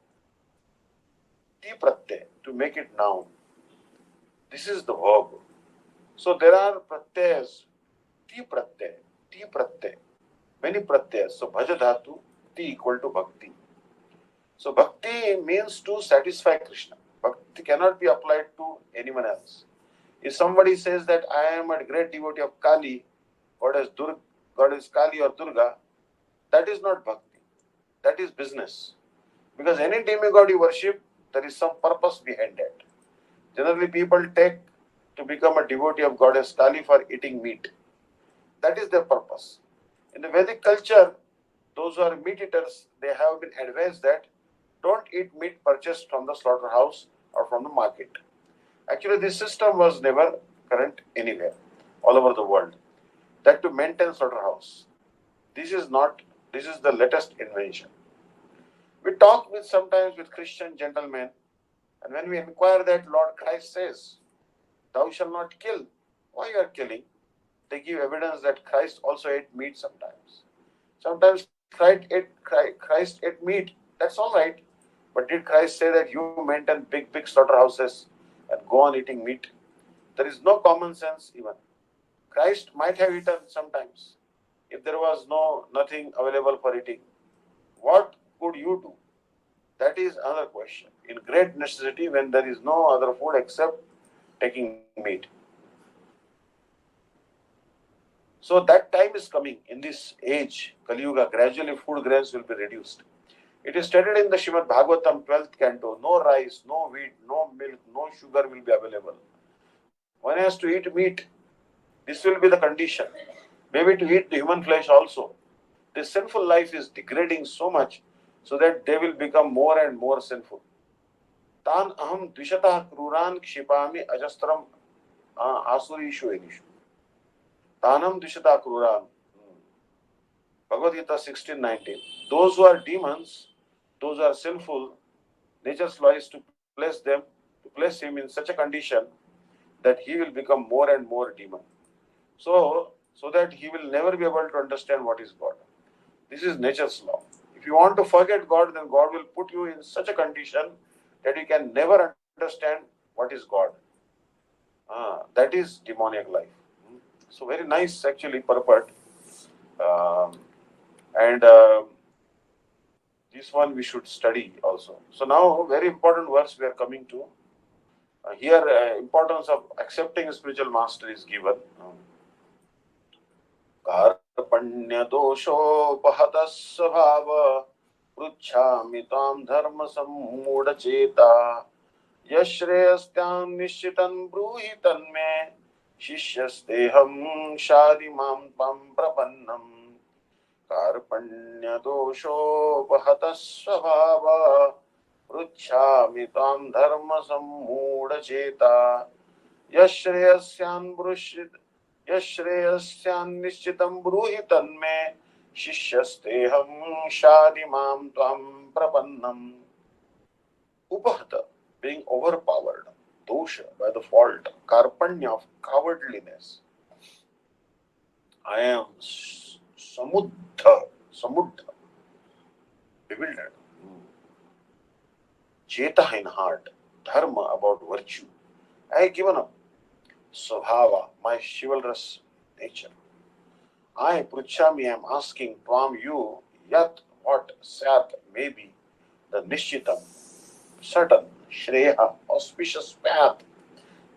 Ti pratyay, to make it noun. This is the verb. So there are pratyas. Ti pratyay. Many pratyas. So bhaja dhatu, ti equal to bhakti. So bhakti means to satisfy Krishna. Bhakti cannot be applied to anyone else. If somebody says that I am a great devotee of Kali, goddess Kali or Durga, that is not bhakti. That is business. Because any demigod you worship, there is some purpose behind it. Generally, people take to become a devotee of goddess Kali for eating meat. That is their purpose. In the Vedic culture, those who are meat eaters, they have been advised that don't eat meat purchased from the slaughterhouse or from the market. Actually, this system was never current anywhere, all over the world. That to maintain slaughterhouse. This is the latest invention. We talk sometimes with Christian gentlemen, and when we inquire that Lord Christ says, thou shalt not kill, why you are killing? They give evidence that Christ also ate meat sometimes. Sometimes Christ ate meat, that's all right. But did Christ say that you maintain big slaughterhouses and go on eating meat? There is no common sense even. Christ might have eaten sometimes if there was nothing available for eating. What could you do? That is another question. In great necessity, when there is no other food except taking meat. So that time is coming in this age, Kali Yuga. Gradually food grains will be reduced. It is stated in the Srimad Bhagavatam 12th canto, no rice, no wheat, no milk, no sugar will be available. One has to eat meat. This will be the condition. Maybe to eat the human flesh also. This sinful life is degrading so much so that they will become more and more sinful. Tan aham dvishatah kruran kshipami ajastram asurishu enishu. Tanam dvishatah kruran. Bhagavad Gita 16:19. Those who are demons, those who are sinful, nature's law is to place him in such a condition that he will become more and more demon. So that he will never be able to understand what is God. This is nature's law. If you want to forget God, then God will put you in such a condition that you can never understand what is God. That is demoniac life. So very nice actually purport. And this one we should study also. So now very important verse we are coming to. Here importance of accepting a spiritual master is given. कार्पण्य दोषोपहतः स्वभाव पृच्छामि तां धर्म सम्मूढ़ चेता यश्रेयस्त्यां निश्चितं ब्रूहि तन्मे शिष्यस्तेहं शाधि मां त्वां प्रपन्नम् कार्पण्य दोषोपहतः स्वभाव पृच्छामि तां धर्म सम्मूढ़ चेता यश्रेयस्यान्निश्चितं ब्रूहि तन्मे शिष्यस्तेहं शाधि मां त्वां प्रपन्नम्. Upahata, being overpowered, dosha, by the fault, karpanya, of cowardliness. I am samudha, bewildered. Cheta, in heart, dharma, about virtue. I have given up. Svabhava, my chivalrous nature. I, Pruchami, am asking from you, yat, what, sat, maybe, the Nishchitam, certain, Shreya, auspicious path,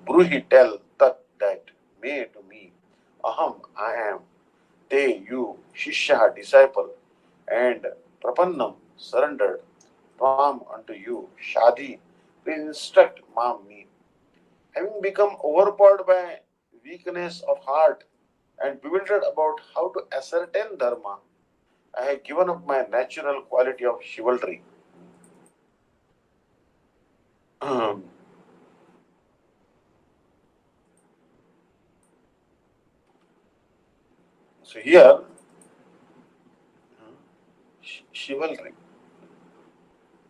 Bruhi, tell, tat, that, may to me, aham, I am, te, you, Shishya, disciple, and Prapannam, surrendered, tvam, unto you, Shadi, please instruct, mam, me. Having become overpowered by weakness of heart and bewildered about how to ascertain dharma, I have given up my natural quality of chivalry. So here, chivalry.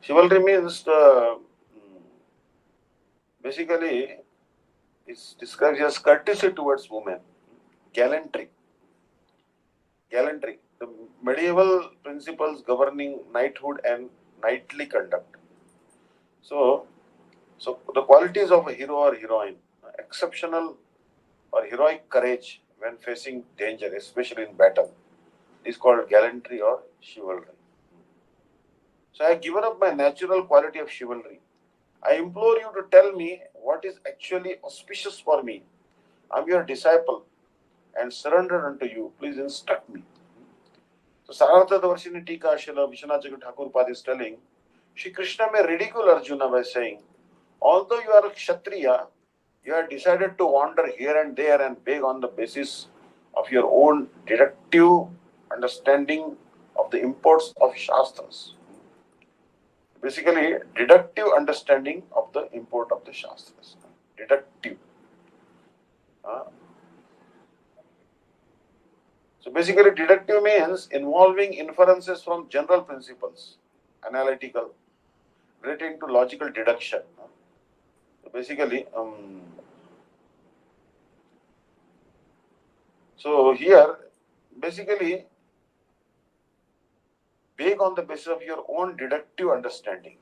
Chivalry means basically it's described as courtesy towards women, gallantry. Gallantry, the medieval principles governing knighthood and knightly conduct. So the qualities of a hero or heroine, exceptional or heroic courage when facing danger, especially in battle, is called gallantry or chivalry. So I have given up my natural quality of chivalry. I implore you to tell me what is actually auspicious for me. I am your disciple and surrendered unto you. Please instruct me. So Sarartha Davarshini Tika Srila Vishwanath Thakur Pad is telling, Shri Krishna may ridicule Arjuna by saying, although you are a Kshatriya, you have decided to wander here and there and beg on the basis of your own deductive understanding of the imports of Shastras. Basically, deductive understanding of the import of the Shastras. Deductive. So basically, deductive means involving inferences from general principles, analytical, relating to logical deduction. So basically, so here, basically, beg on the basis of your own deductive understanding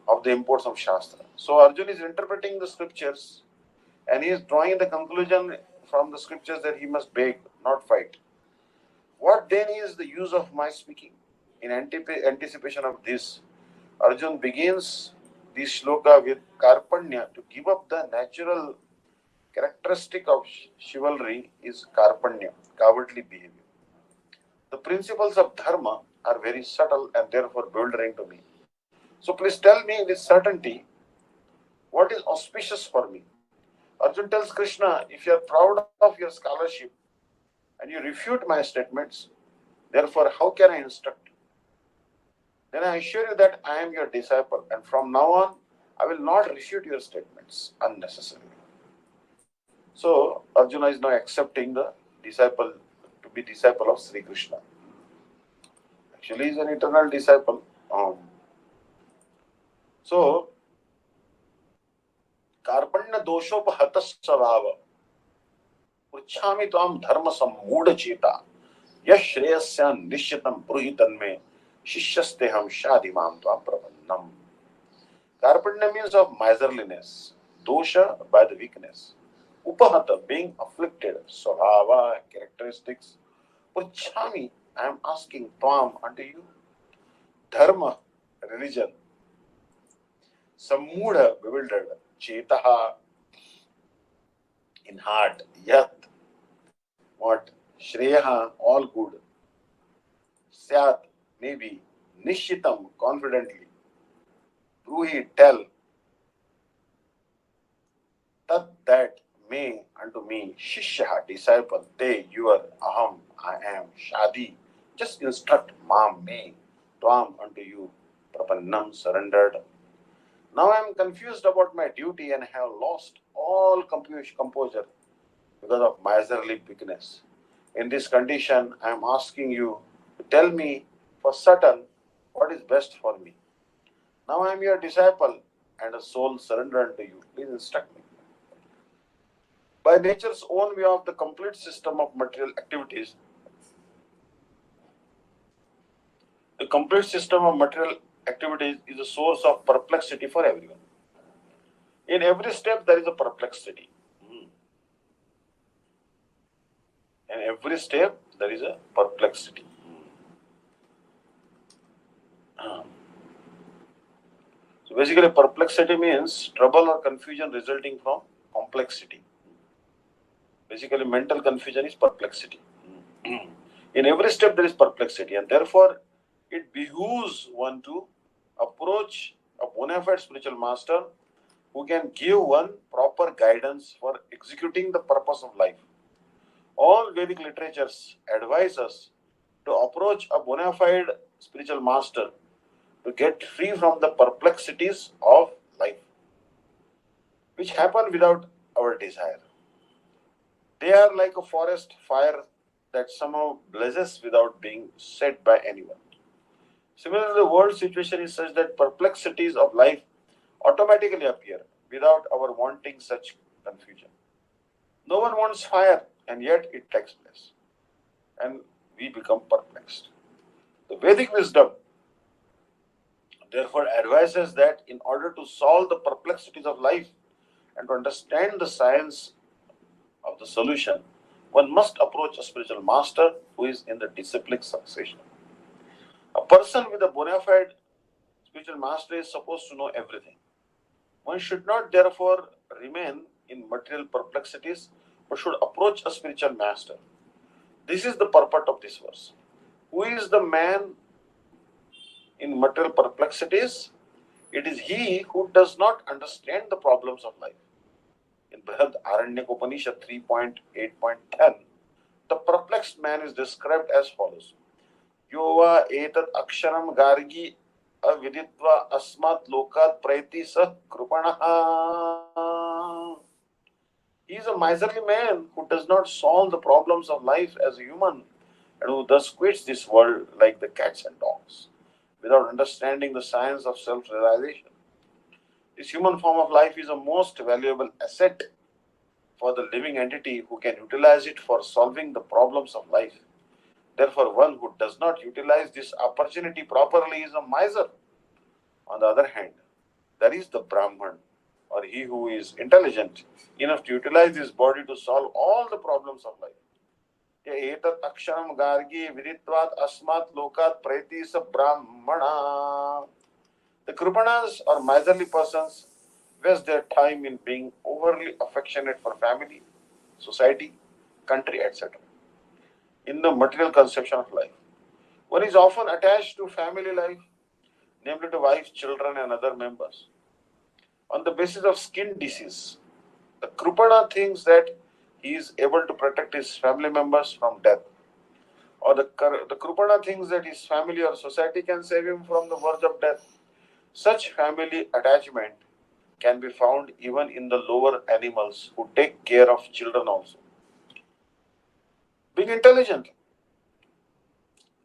of the imports of Shastra. So Arjuna is interpreting the scriptures and he is drawing the conclusion from the scriptures that he must beg, not fight. What then is the use of my speaking? In anticipation of this, Arjuna begins this shloka with Karpanya. To give up the natural characteristic of chivalry is Karpanya, cowardly behavior. The principles of dharma are very subtle and therefore bewildering to me. So please tell me with certainty what is auspicious for me. Arjun tells Krishna, if you are proud of your scholarship and you refute my statements, therefore how can I instruct? Then I assure you that I am your disciple, and from now on I will not refute your statements unnecessarily. So Arjuna is now accepting the disciple to be disciple of Sri Krishna. Actually, he is an eternal disciple. So कार्पण्य दोषोपहत स्वभाव पृच्छामि त्वां धर्म सम्मूढ़ चेता यश श्रेयस्या निश्चितम ब्रूहि तन्मे शिष्यस्ते हम शादि माम त्वां प्रपन्नम. Karpanya means of miserliness, dosha by the weakness, upahata being afflicted, svabhava characteristics, purchami I am asking tvam unto you, dharma religion, sammudha bewildered, chetaha in heart, yat what, shreyaha all good, syat maybe, nishitam confidently, bruhi tell, tat that may unto me, shishya disciple, te your, aham I am, shadi just instruct, mam me, tvam unto you, prapannam surrendered. Now I am confused about my duty and have lost all composure because of miserly weakness. In this condition, I am asking you to tell me for certain what is best for me. Now I am your disciple and a soul surrendered to you. Please instruct me. By nature's own way of the complete system of material activities, the complete system of material activities is a source of perplexity for everyone. In every step, there is a perplexity. In every step, there is a perplexity. So basically, perplexity means trouble or confusion resulting from complexity. Basically, mental confusion is perplexity. In every step, there is perplexity, and therefore, it behooves one to approach a bona fide spiritual master who can give one proper guidance for executing the purpose of life. All Vedic literatures advise us to approach a bona fide spiritual master to get free from the perplexities of life, which happen without our desire. They are like a forest fire that somehow blazes without being set by anyone. Similarly, the world situation is such that perplexities of life automatically appear without our wanting such confusion. No one wants fire, and yet it takes place, and we become perplexed. The Vedic wisdom therefore advises that in order to solve the perplexities of life and to understand the science of the solution, one must approach a spiritual master who is in the disciplic succession. A person with a bona fide spiritual master is supposed to know everything. One should not therefore remain in material perplexities, but should approach a spiritual master. This is the purport of this verse. Who is the man in material perplexities? It is he who does not understand the problems of life. In Brihad Aranyak Upanishad 3.8.10, the perplexed man is described as follows. Yova etat aksharam gargi aviditva asmat lokat praiti sah krupanaha. He is a miserly man who does not solve the problems of life as a human and who thus quits this world like the cats and dogs without understanding the science of self-realization. This human form of life is a most valuable asset for the living entity who can utilize it for solving the problems of life. Therefore, one who does not utilize this opportunity properly is a miser. On the other hand, there is the Brahman, or he who is intelligent enough to utilize his body to solve all the problems of life. Etat aksharam gargi viditvat asmat lokat praiti sa brahmana. The Kripanas or miserly persons waste their time in being overly affectionate for family, society, country, etc. in the material conception of life. One is often attached to family life, namely to wife, children, and other members, on the basis of skin disease. The Krupana thinks that he is able to protect his family members from death, or the Krupana thinks that his family or society can save him from the verge of death. Such family attachment can be found even in the lower animals who take care of children also. Being intelligent,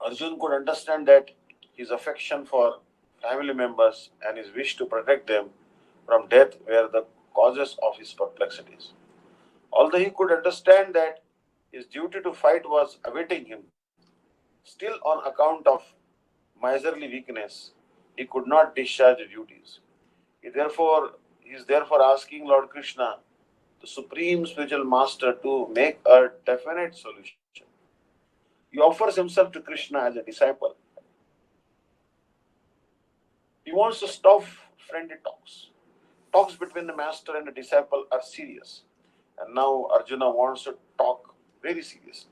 Arjun could understand that his affection for family members and his wish to protect them from death were the causes of his perplexities. Although he could understand that his duty to fight was awaiting him, still on account of miserly weakness, he could not discharge the duties. He is therefore asking Lord Krishna, the Supreme Spiritual Master, to make a definite solution. He offers himself to Krishna as a disciple. He wants to stop friendly talks. Talks between the master and the disciple are serious. And now Arjuna wants to talk very seriously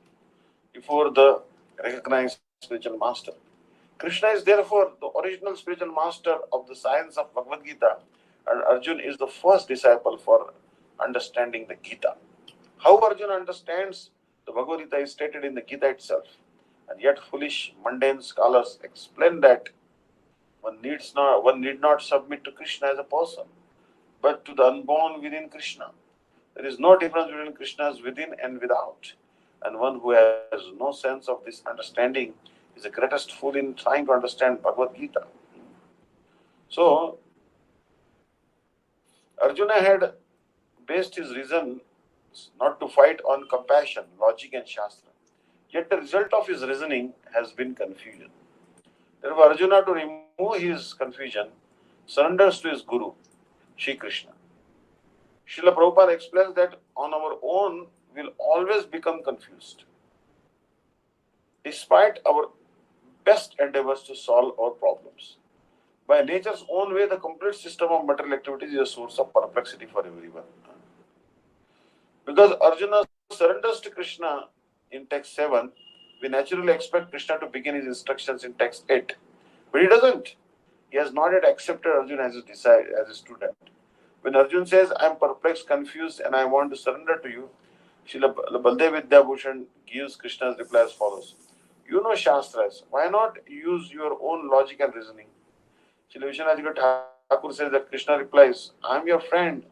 before the recognized spiritual master. Krishna is therefore the original spiritual master of the science of Bhagavad Gita, and Arjuna is the first disciple for understanding the Gita. How Arjuna understands the Bhagavad Gita is stated in the Gita itself, and yet foolish mundane scholars explain that one need not submit to Krishna as a person, but to the unborn within Krishna. There is no difference between Krishna's within and without, and one who has no sense of this understanding is the greatest fool in trying to understand Bhagavad Gita. So, Arjuna had based his reason not to fight on compassion, logic, and Shastra. Yet the result of his reasoning has been confusion. Therefore, Arjuna, to remove his confusion, surrenders to his Guru, Sri Krishna. Srila Prabhupada explains that on our own we'll always become confused, despite our best endeavors to solve our problems. By nature's own way, the complete system of material activities is a source of perplexity for everyone. Because Arjuna surrenders to Krishna in text 7, we naturally expect Krishna to begin his instructions in text 8. But he doesn't. He has not yet accepted Arjuna as his student. When Arjuna says, I am perplexed, confused, and I want to surrender to you, Srila Baldev Vidyabhushan gives Krishna's reply as follows. You know Shastras. Why not use your own logic and reasoning? Srila Vishwanath Thakur says that Krishna replies, I am your friend.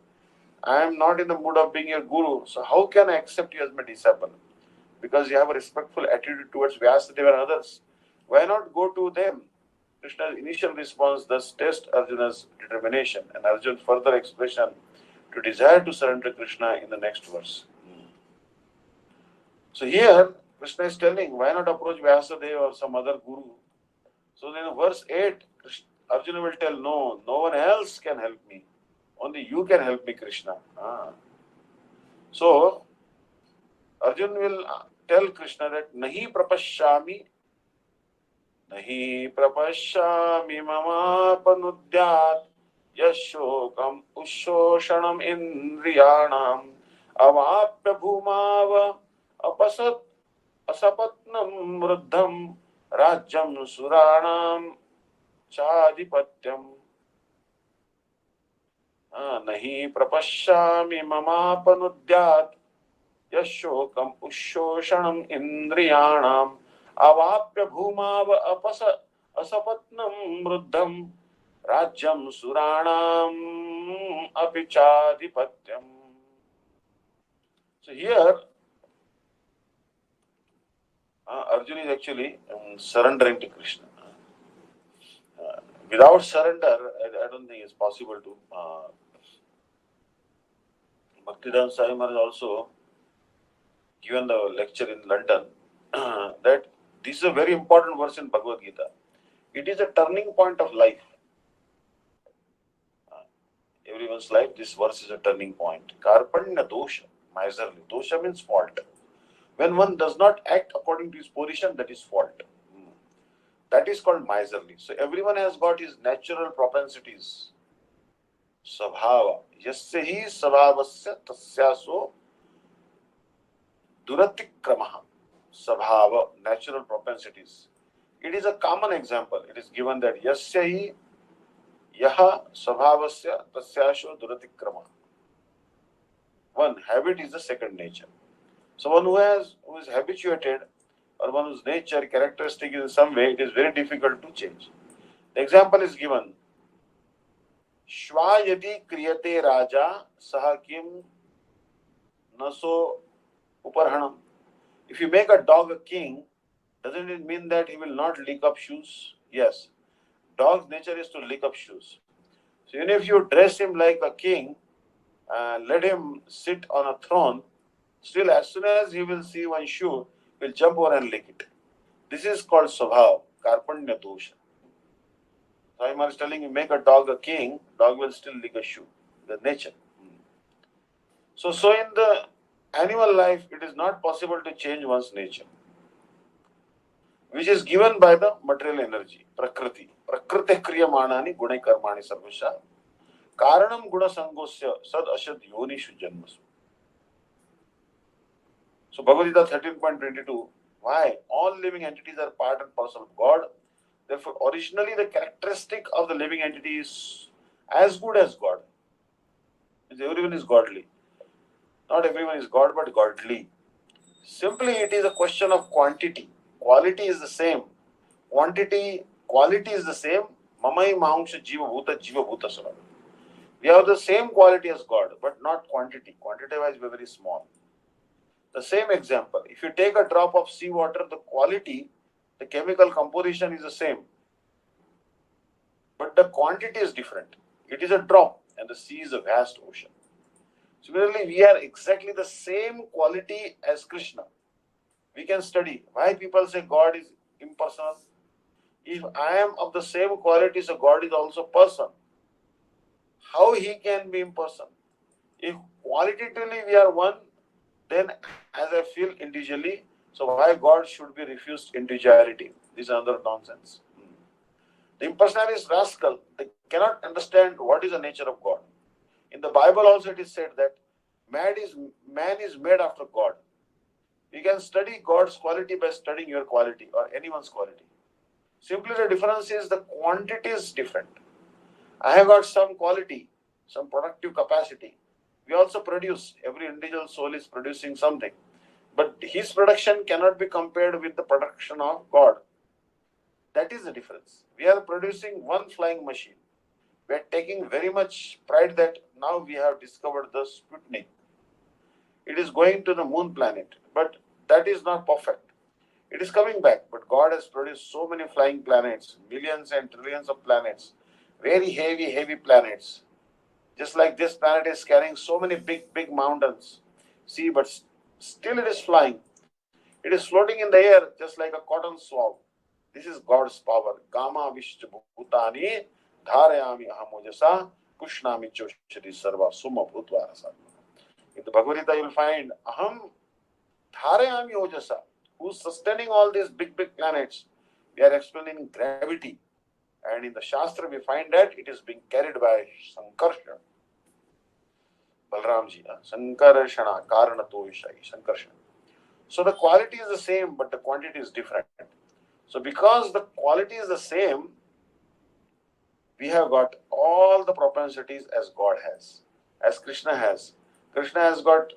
I am not in the mood of being your guru. So how can I accept you as my disciple? Because you have a respectful attitude towards Vyasadeva and others. Why not go to them? Krishna's initial response thus tests Arjuna's determination, and Arjuna's further expression to desire to surrender to Krishna in the next verse. So here, Krishna is telling, why not approach Vyasadeva or some other guru? So then in verse 8, Arjuna will tell, no one else can help me. Only you can help me, Krishna. So, Arjuna will tell Krishna that, Nahi prapashyami mamapanudyat yashokam ushoshanam indriyanam avapya bhumava asapatnam vruddham rajyam suranam chadipatyam. Nahi prapashyami mamapanudyat yashokam ushoshanam indriyanam avapya bhumava asapatnam vruddham rajyam suranam apichadipatyam. So here Arjuna is actually surrendering to Krishna. Without surrender, I don't think it's possible to. Bhaktivedanta Swami Maharaj also given the lecture in London that this is a very important verse in Bhagavad Gita. It is a turning point of life. Everyone's life, this verse is a turning point. Karpanya dosha, miserly. Dosha means fault. When one does not act according to his position, that is fault. That is called miserly. So everyone has got his natural propensities. Sabhava. Yasya hi sabhavasya tasyaso duratikramaha. Sabhava, natural propensities. It is a common example. It is given that yasya hi yaha svabhavasya tasyasho duratikrama. One, habit is the second nature. So one who is habituated, or one whose nature, characteristic is in some way, it is very difficult to change. The example is given. Shva yadi kriyate raja saha kim naso uparhanam. If you make a dog a king, doesn't it mean that he will not lick up shoes? Yes. Dog's nature is to lick up shoes. So even if you dress him like a king, let him sit on a throne, still as soon as he will see one shoe, he will jump over and lick it. This is called Swabhav, Karpanya Dosha. Saimar is telling you, make a dog a king, dog will still lick a shoe. The nature. So in the animal life, it is not possible to change one's nature, which is given by the material energy, Prakriti. Prakriti kriyamanani gunai karmani sarvasha. Karanam guna sangosya sad ashad yonishu janmasu. So Bhagavad Gita 13.22. Why? All living entities are part and parcel of God. Therefore, originally the characteristic of the living entity is as good as God. Everyone is godly. Not everyone is God, but godly. Simply, it is a question of quantity. Quality is the same. Quality is the same. Mamai mahangsha jiva bhuta sarava. We have the same quality as God, but not quantity. Quantity-wise, we are very small. The same example. If you take a drop of seawater, the quality, the chemical composition is the same, but the quantity is different. It is a drop, and the sea is a vast ocean. Similarly, we are exactly the same quality as Krishna. We can study why people say God is impersonal. If I am of the same quality, so God is also person. How he can be impersonal? If qualitatively we are one, then as I feel individually, so why God should be refused individuality? This is another nonsense. The impersonalists rascal, they cannot understand what is the nature of God. In the Bible also it is said that man is made after God. You can study God's quality by studying your quality or anyone's quality. Simply the difference is the quantity is different. I have got some quality, some productive capacity. We also produce. Every individual soul is producing something. But his production cannot be compared with the production of God. That is the difference. We are producing one flying machine. We are taking very much pride that now we have discovered the Sputnik. It is going to the moon planet, but that is not perfect. It is coming back, but God has produced so many flying planets, millions and trillions of planets, very heavy planets. Just like this planet is carrying so many big mountains. See, but still it is flying. It is floating in the air just like a cotton swab. This is God's power. Kama vishcha bhutani dharayami ahamojasa kushnami choshri sarva summa bhutva rasatma. In the Bhagavad Gita you will find aham dharayami ojasa, who is sustaining all these big planets. We are explaining gravity. And in the Shastra we find that it is being carried by Sankarsana. Balramji, Sankarshana, Karanato Vishai, Sankarsana. So the quality is the same, but the quantity is different. So because the quality is the same, we have got all the propensities as God has, as Krishna has. Krishna has got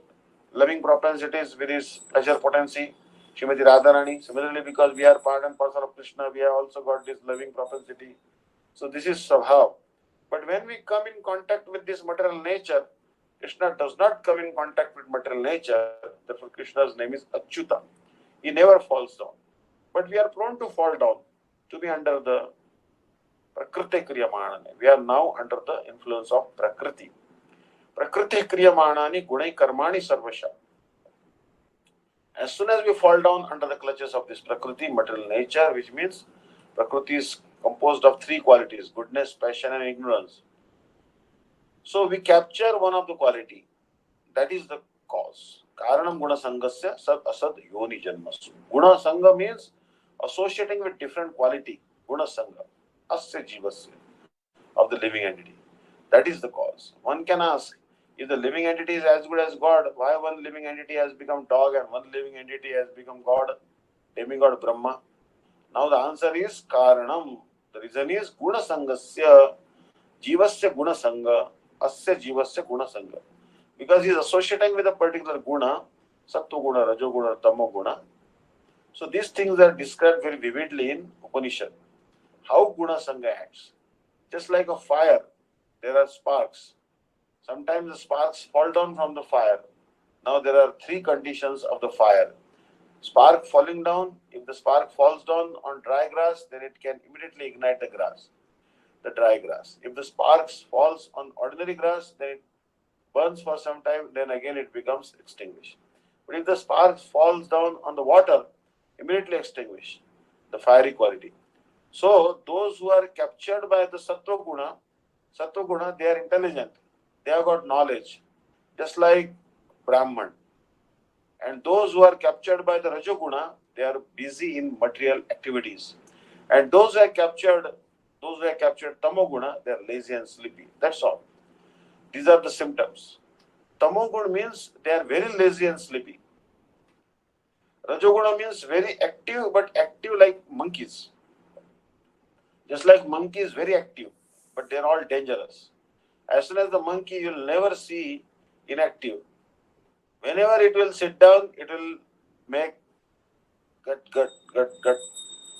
loving propensities with his pleasure potency, Srimati Radharani. Similarly, because we are part and parcel of Krishna, we have also got this loving propensity. So this is Svabhav. But when we come in contact with this material nature, Krishna does not come in contact with material nature. Therefore, Krishna's name is Achyuta. He never falls down. But we are prone to fall down, to be under the Prakriti Kriyamanani. We are now under the influence of Prakriti. Prakriti Kriyamanani Gunai Karmani Sarvasha. As soon as we fall down under the clutches of this Prakriti, material nature, which means Prakriti is composed of three qualities: goodness, passion, and ignorance. So we capture one of the quality. That is the cause. Karanam guna sangasya sad asad yoni janmasu. Guna sangha means associating with different quality. Guna sangha. Asya jivasya. Of the living entity. That is the cause. One can ask, if the living entity is as good as God, why one living entity has become dog and one living entity has become God, demigod Brahma? Now the answer is Karanam. The reason is Guna Sangasya, Jivasya Guna Sanga, Asya Jivasya Guna Sanga. Because he is associating with a particular guna, Sattva Guna, Rajo Guna, Tamo Guna. So these things are described very vividly in Upanishad. How Guna Sanga acts. Just like a fire, there are sparks. Sometimes the sparks fall down from the fire. Now there are three conditions of the fire. Spark falling down, if the spark falls down on dry grass, then it can immediately ignite the grass, the dry grass. If the sparks falls on ordinary grass, then it burns for some time, then again it becomes extinguished. But if the spark falls down on the water, immediately extinguish the fiery quality. So those who are captured by the Sattva Guna, they are intelligent. They have got knowledge, just like Brahman. And those who are captured by the Rajoguna, they are busy in material activities. And those who are captured Tamoguna, they are lazy and sleepy. That's all. These are the symptoms. Tamoguna means they are very lazy and sleepy. Rajoguna means very active, but active like monkeys. Just like monkey is very active, but they are all dangerous. As soon as the monkey, you will never see inactive. Whenever it will sit down, it will make gut.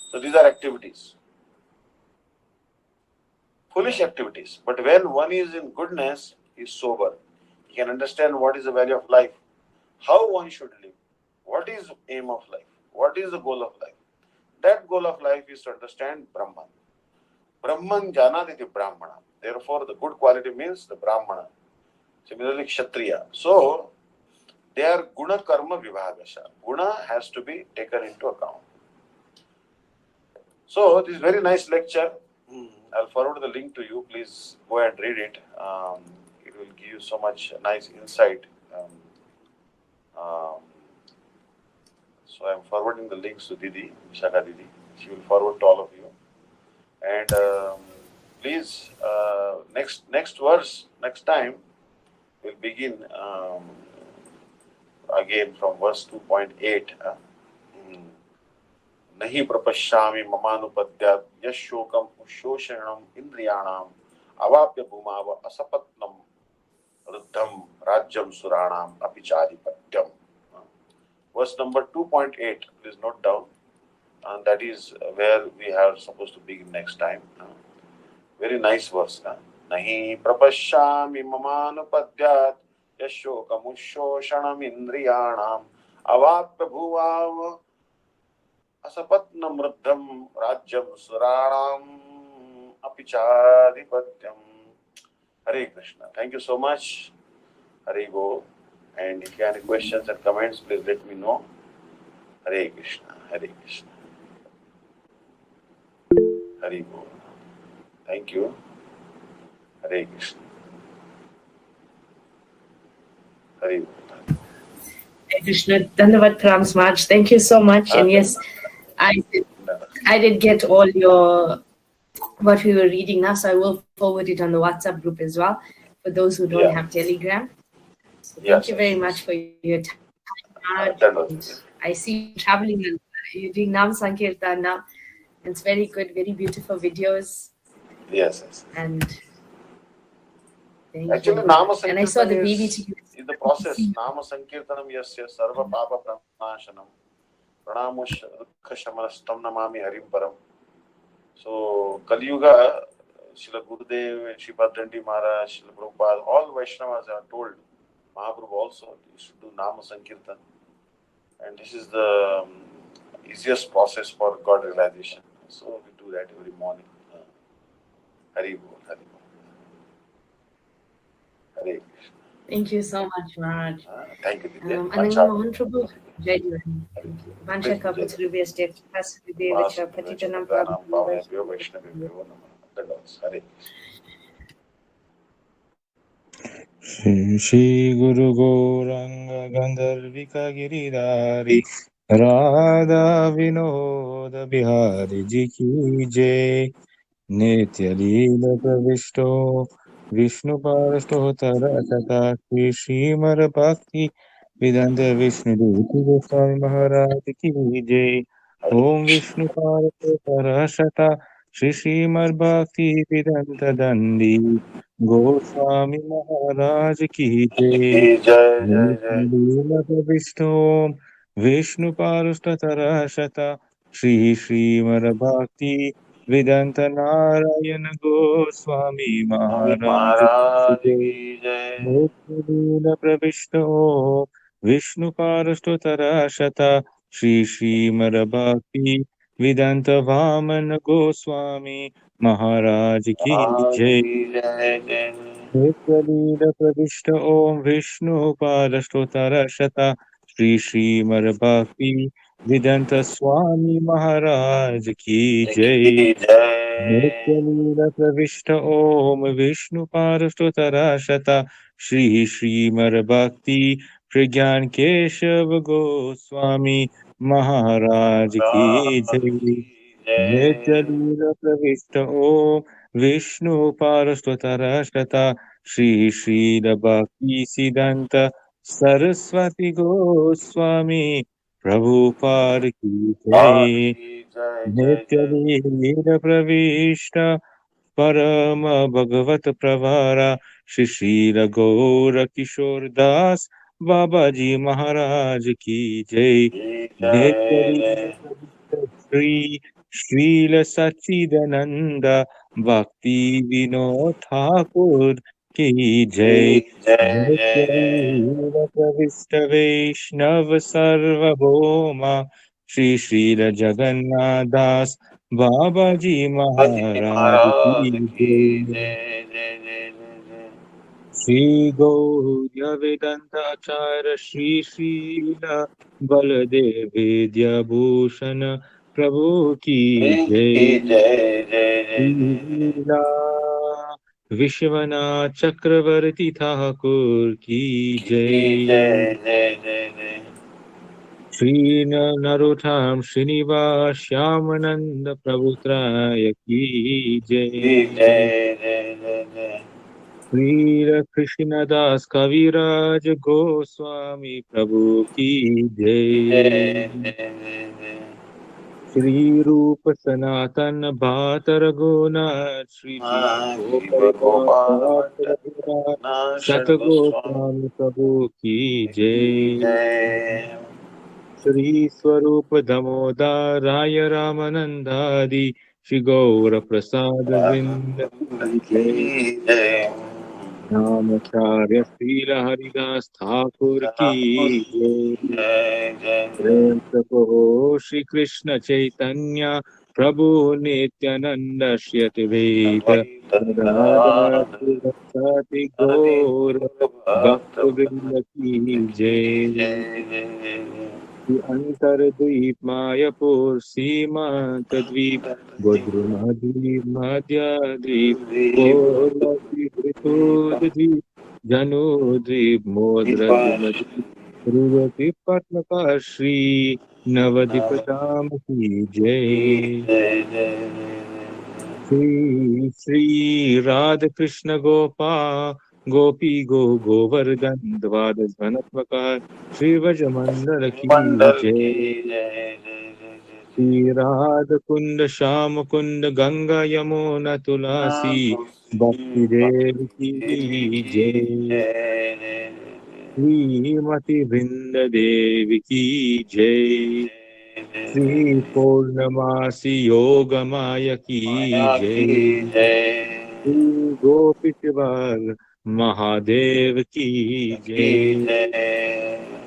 So these are activities. Foolish activities. But when one is in goodness, he is sober. He can understand what is the value of life, how one should live, what is the aim of life, what is the goal of life. That goal of life is to understand Brahman. Brahman janaditi Brahmana. Therefore, the good quality means the Brahmana. Similarly, Kshatriya. So, they are guna karma vibhagasha. Guna has to be taken into account. So, this is very nice lecture. I'll forward the link to you. Please go and read it. It will give you so much nice insight. So, I'm forwarding the links to Didi, Vishaka Didi. She will forward to all of you. And please, next verse, next time, we'll begin again from verse 2.8. Nahi prapashyami mamanupadyat yashokam ushoshanam indriyanam avapya bhumava asapatnam ruddham rajyam suranam apichadipatyam. Verse number 2.8, please note down. And that is where we are supposed to begin next time. Very nice verse. Nahi prapashyami mamanupadyat yashokamushoshanam indriyanam avapya bhuvav asapatnam ruddham rajyam suranam apichadipatyam. Hare Krishna. Thank you so much. Hare Go. And if you have any questions and comments, please let me know. Hare Krishna. Hare Krishna. Hare Go. Thank you. Hare Krishna. Hare Go. Hare Krishna. Dandavad Pranams Maharaj. Thank you so much. And yes, I did get all what we were reading now, so I will forward it on the WhatsApp group as well for those who don't have Telegram. So thank you very much for your time, Maharaj. I see you traveling and you're doing Nam Sankirtan now. It's very good, very beautiful videos. Yes. And actually, Nama Sankirtan and I saw the baby is the process. Nama Sankirtanam yasya sarva papa pranashanam pranamush dukha shamanastam namami harim param. So, Kali Yuga, Srila Gurudev and Sripad Dandi Maharaj, Srila Prabhupada, all Vaishnavas are told, Mahaprabhu also, you should do Nama Sankirtan. And this is the easiest process for God realization. So we do that every morning. Hari Bol, Hari Bol. Hare Krishna. Thank you so much, Maharaj. Thank you, Vidya. Ananga Mohan Prabhu, Jai Divani. Vansha Kapatruvyas Dev Pasudevich Patitanam Pavnebhyo Vaishnavebhyo Namah. Hare Krishna. Shri Guru Gauranga Gandharvika Giridhari Radha Vinoda Bihari Ji Ki Jai. Nitya Leela Pravishto Vishnu Parasto Tarakata Shri Srimad Bhakti Vedanta Vishnu Devi Goswami Maharaj Ki Jai. ओम विष्णु पार्वती श्री श्रीमद्भक्ति वेदांत दंडी गोस्वामी महाराज की जय। जय जय जय विष्णु विष्णु पार्षद श्री श्रीमद्भक्ति वेदांत नारायण गोस्वामी स्वामी महाराज की महाराज जय। की जय। नित्यलीला प्रविष्टो विष्णु पार्षद श्री श्रीमद्भक्ति वेदांत वामन गोस्वामी महाराज की महाराज जय। की जय जय। नित्यलीला प्रविष्ट ओम विष्णु पार्षद श्री श्रीमद्भक्ति वेदांत स्वामी महाराज की जय। की जय। नित्यलीला प्रविष्ट ओम विष्णु पार्षद श्री श्रीमद्भक्ति प्रज्ञान केशव गोस्वामी महाराज की जय। नित्यलीला प्रविष्ट ओम विष्णु पार्षद श्री श्रीमद्भक्ति सिद्धांत सरस्वती गोस्वामी प्रभुपाद की जय। नित्यलीला प्रविष्ट परम भगवत प्रवरा श्री श्रील गौर किशोर दास बाबा जी महाराज की जय। नित्यलीला प्रविष्ट श्री श्रील सच्चिदानंद भक्ति विनोद ठाकुर की जय। नित्यलीला प्रविष्ट वैष्णव सर्वभौमा श्री श्रील जगन्नाथ दास बाबा जी महाराज की जय। जय जय जय जय। श्री गौर वेदांत आचार्य श्री श्रील बलदेव विद्याभूषण प्रभु की जय। जय जय जय। लीला विश्वनाथ चक्रवर्ती ठाकुर की जय। जय जय जय जय। श्री नरोत्तम श्रीनिवास श्यामानंद प्रभुत्राय की जय। जय जय जय जय। श्री कृष्णदास कविराज गोस्वामी प्रभु की जय। श्री रूप सनातन भात रघुनाथ श्री गोपाल सतगोस्वामी प्रभु की जय। श्री स्वरूप दामोदर राय रामानंदादि श्री गौर प्रसाद वृंद की जय। नामाचार्य श्रील हरिदास ठाकुर की जय। प्रेम से कहो श्री कृष्ण चैतन्य प्रभु नित्यानंद श्री अद्वैत गदाधर शिवासादि गौर भक्त वृंद की जय। अंतरद्वीप मायापुर सीमांत द्वीप गोद्रुमद्वीप मध्यद्वीप द्वीप जनुद्वीप मोद्रद्वीप पटना श्री नवद्वीप धाम की जय। श्री श्री राधा कृष्ण गोपाल गोपी गोवर्धन द्वादश घनत्मका श्री व्रजमंडल की जय। श्री राधा कुंड श्याम कुंड गंगा यमुना तुलसी भक्ति देव की जय। श्रीमती वृंद देव की जय। श्री पूर्णमासी योग माया की जय। श्री गोपीश बाल महादेव की जय।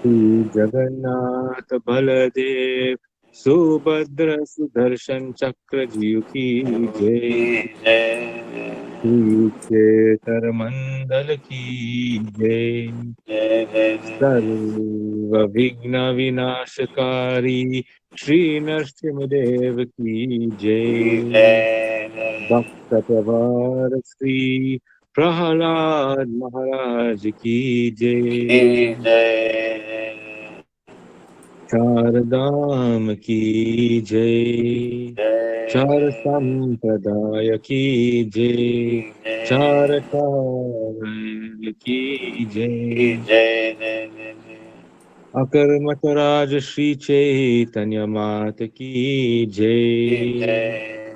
श्री जगन्नाथ बलदेव सुभद्र सुदर्शन चक्र जीव की जय। श्री चेतर मंडल की जय। सर्व विघ्न विनाशकारी श्री नरसिंहदेव की जय। भक्त प्रभार श्री प्रहलाद महाराज की जय। चार धाम की जय। चार संप्रदाय की जय। चार की जय। अकर्मत राज श्री चैतन्य मात की जय। जय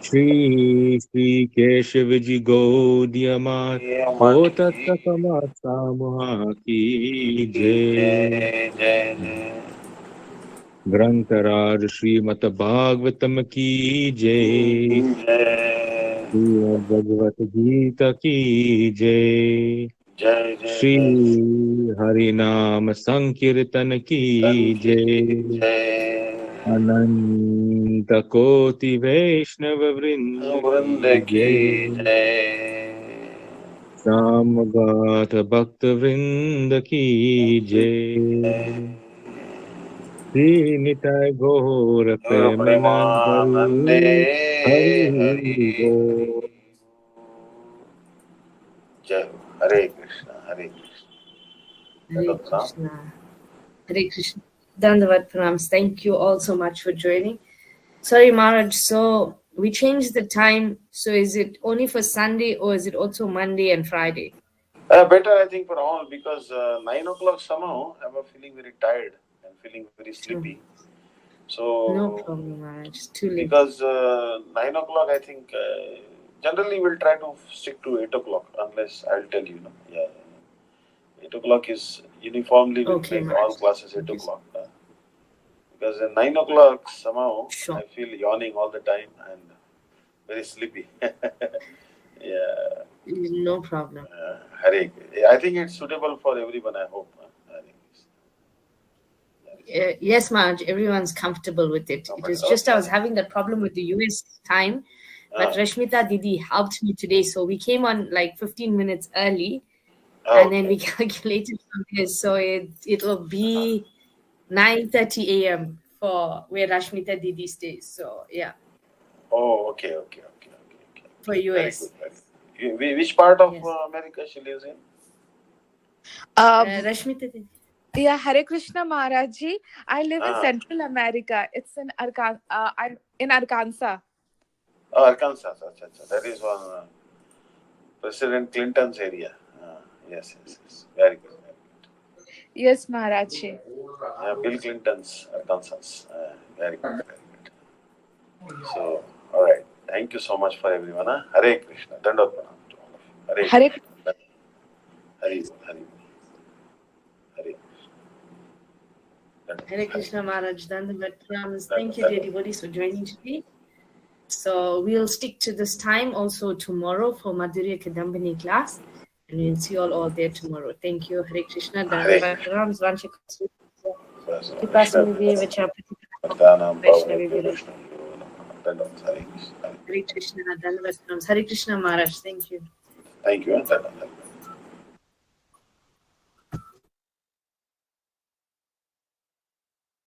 श्री श्री केशव जी गौदिया मात हो तत्समा सामुहा की जय। जय जय ग्रंथराज श्रीमद भागवतम की जय। जय श्रीमद् भगवत गीता की जय। जय जय श्री जय हरि नाम संकीर्तन की जय। जय अनंत कोटि वैष्णव वृंद वृंद की की जय। जय सामगात भक्त वृंद की जय। श्री निताय गौर प्रेमानंदे प्रेमानंद हरि हरि बोल। जय हो। हरे कृष्णा हरे Krishna. Hare Krishna. Hare Krishna. Dandavat Pranams. Thank you all so much for joining. Sorry, Maharaj. So we changed the time. So is it only for Sunday or is it also Monday and Friday? Better, I think, for all because 9 o'clock somehow I'm feeling very tired and feeling very sleepy. So No problem, Maharaj. It's too late. because 9 o'clock, I think generally we'll try to stick to 8 o'clock unless I'll tell you. Yeah, 8 o'clock is uniformly we'll Okay, make Maharaj. all classes 8 o'clock. Because at 9 o'clock somehow Sure. I feel yawning all the time and very sleepy. Yeah. No problem. Hare. I think it's suitable for everyone, I hope. Yes, Maharaj. Everyone's comfortable with it. It is just I was having that problem with the US time, but Rashmita Didi helped me today. So we came on like 15 minutes early. And then we calculated from there, so it'll be 9:30 a.m. for where Rashmita Didi stays. So yeah. Oh, okay. For US. Very good. Which part of Yes. America she lives in? Rashmita Didi. Yeah, Hare Krishna Maharaj ji. I live in Central America. It's in I'm in Arkansas. Oh, Arkansas. That is one President Clinton's area. Yes. Very good. Yes, Maharaj ji. Bill Clinton's Arkansas. Very good. So, all right. Thank you so much for everyone. Hare Krishna. Dandavat pranam to all of you. Hare Krishna. Hare Krishna Maharaj. Dandavat Pranams. Thank you, dear devotees, for joining today. So we'll stick to this time also tomorrow for Madhurya Kadambini class. And we'll see you all there tomorrow. Thank you. Hare Krishna. Dandavat Pranams. Vanshika. Kripasindhi Vachapati Vaishnavi Guru. Hare Krishna. Dandavat Pranams. Hare Krishna Maharaj. Thank you. Thank you.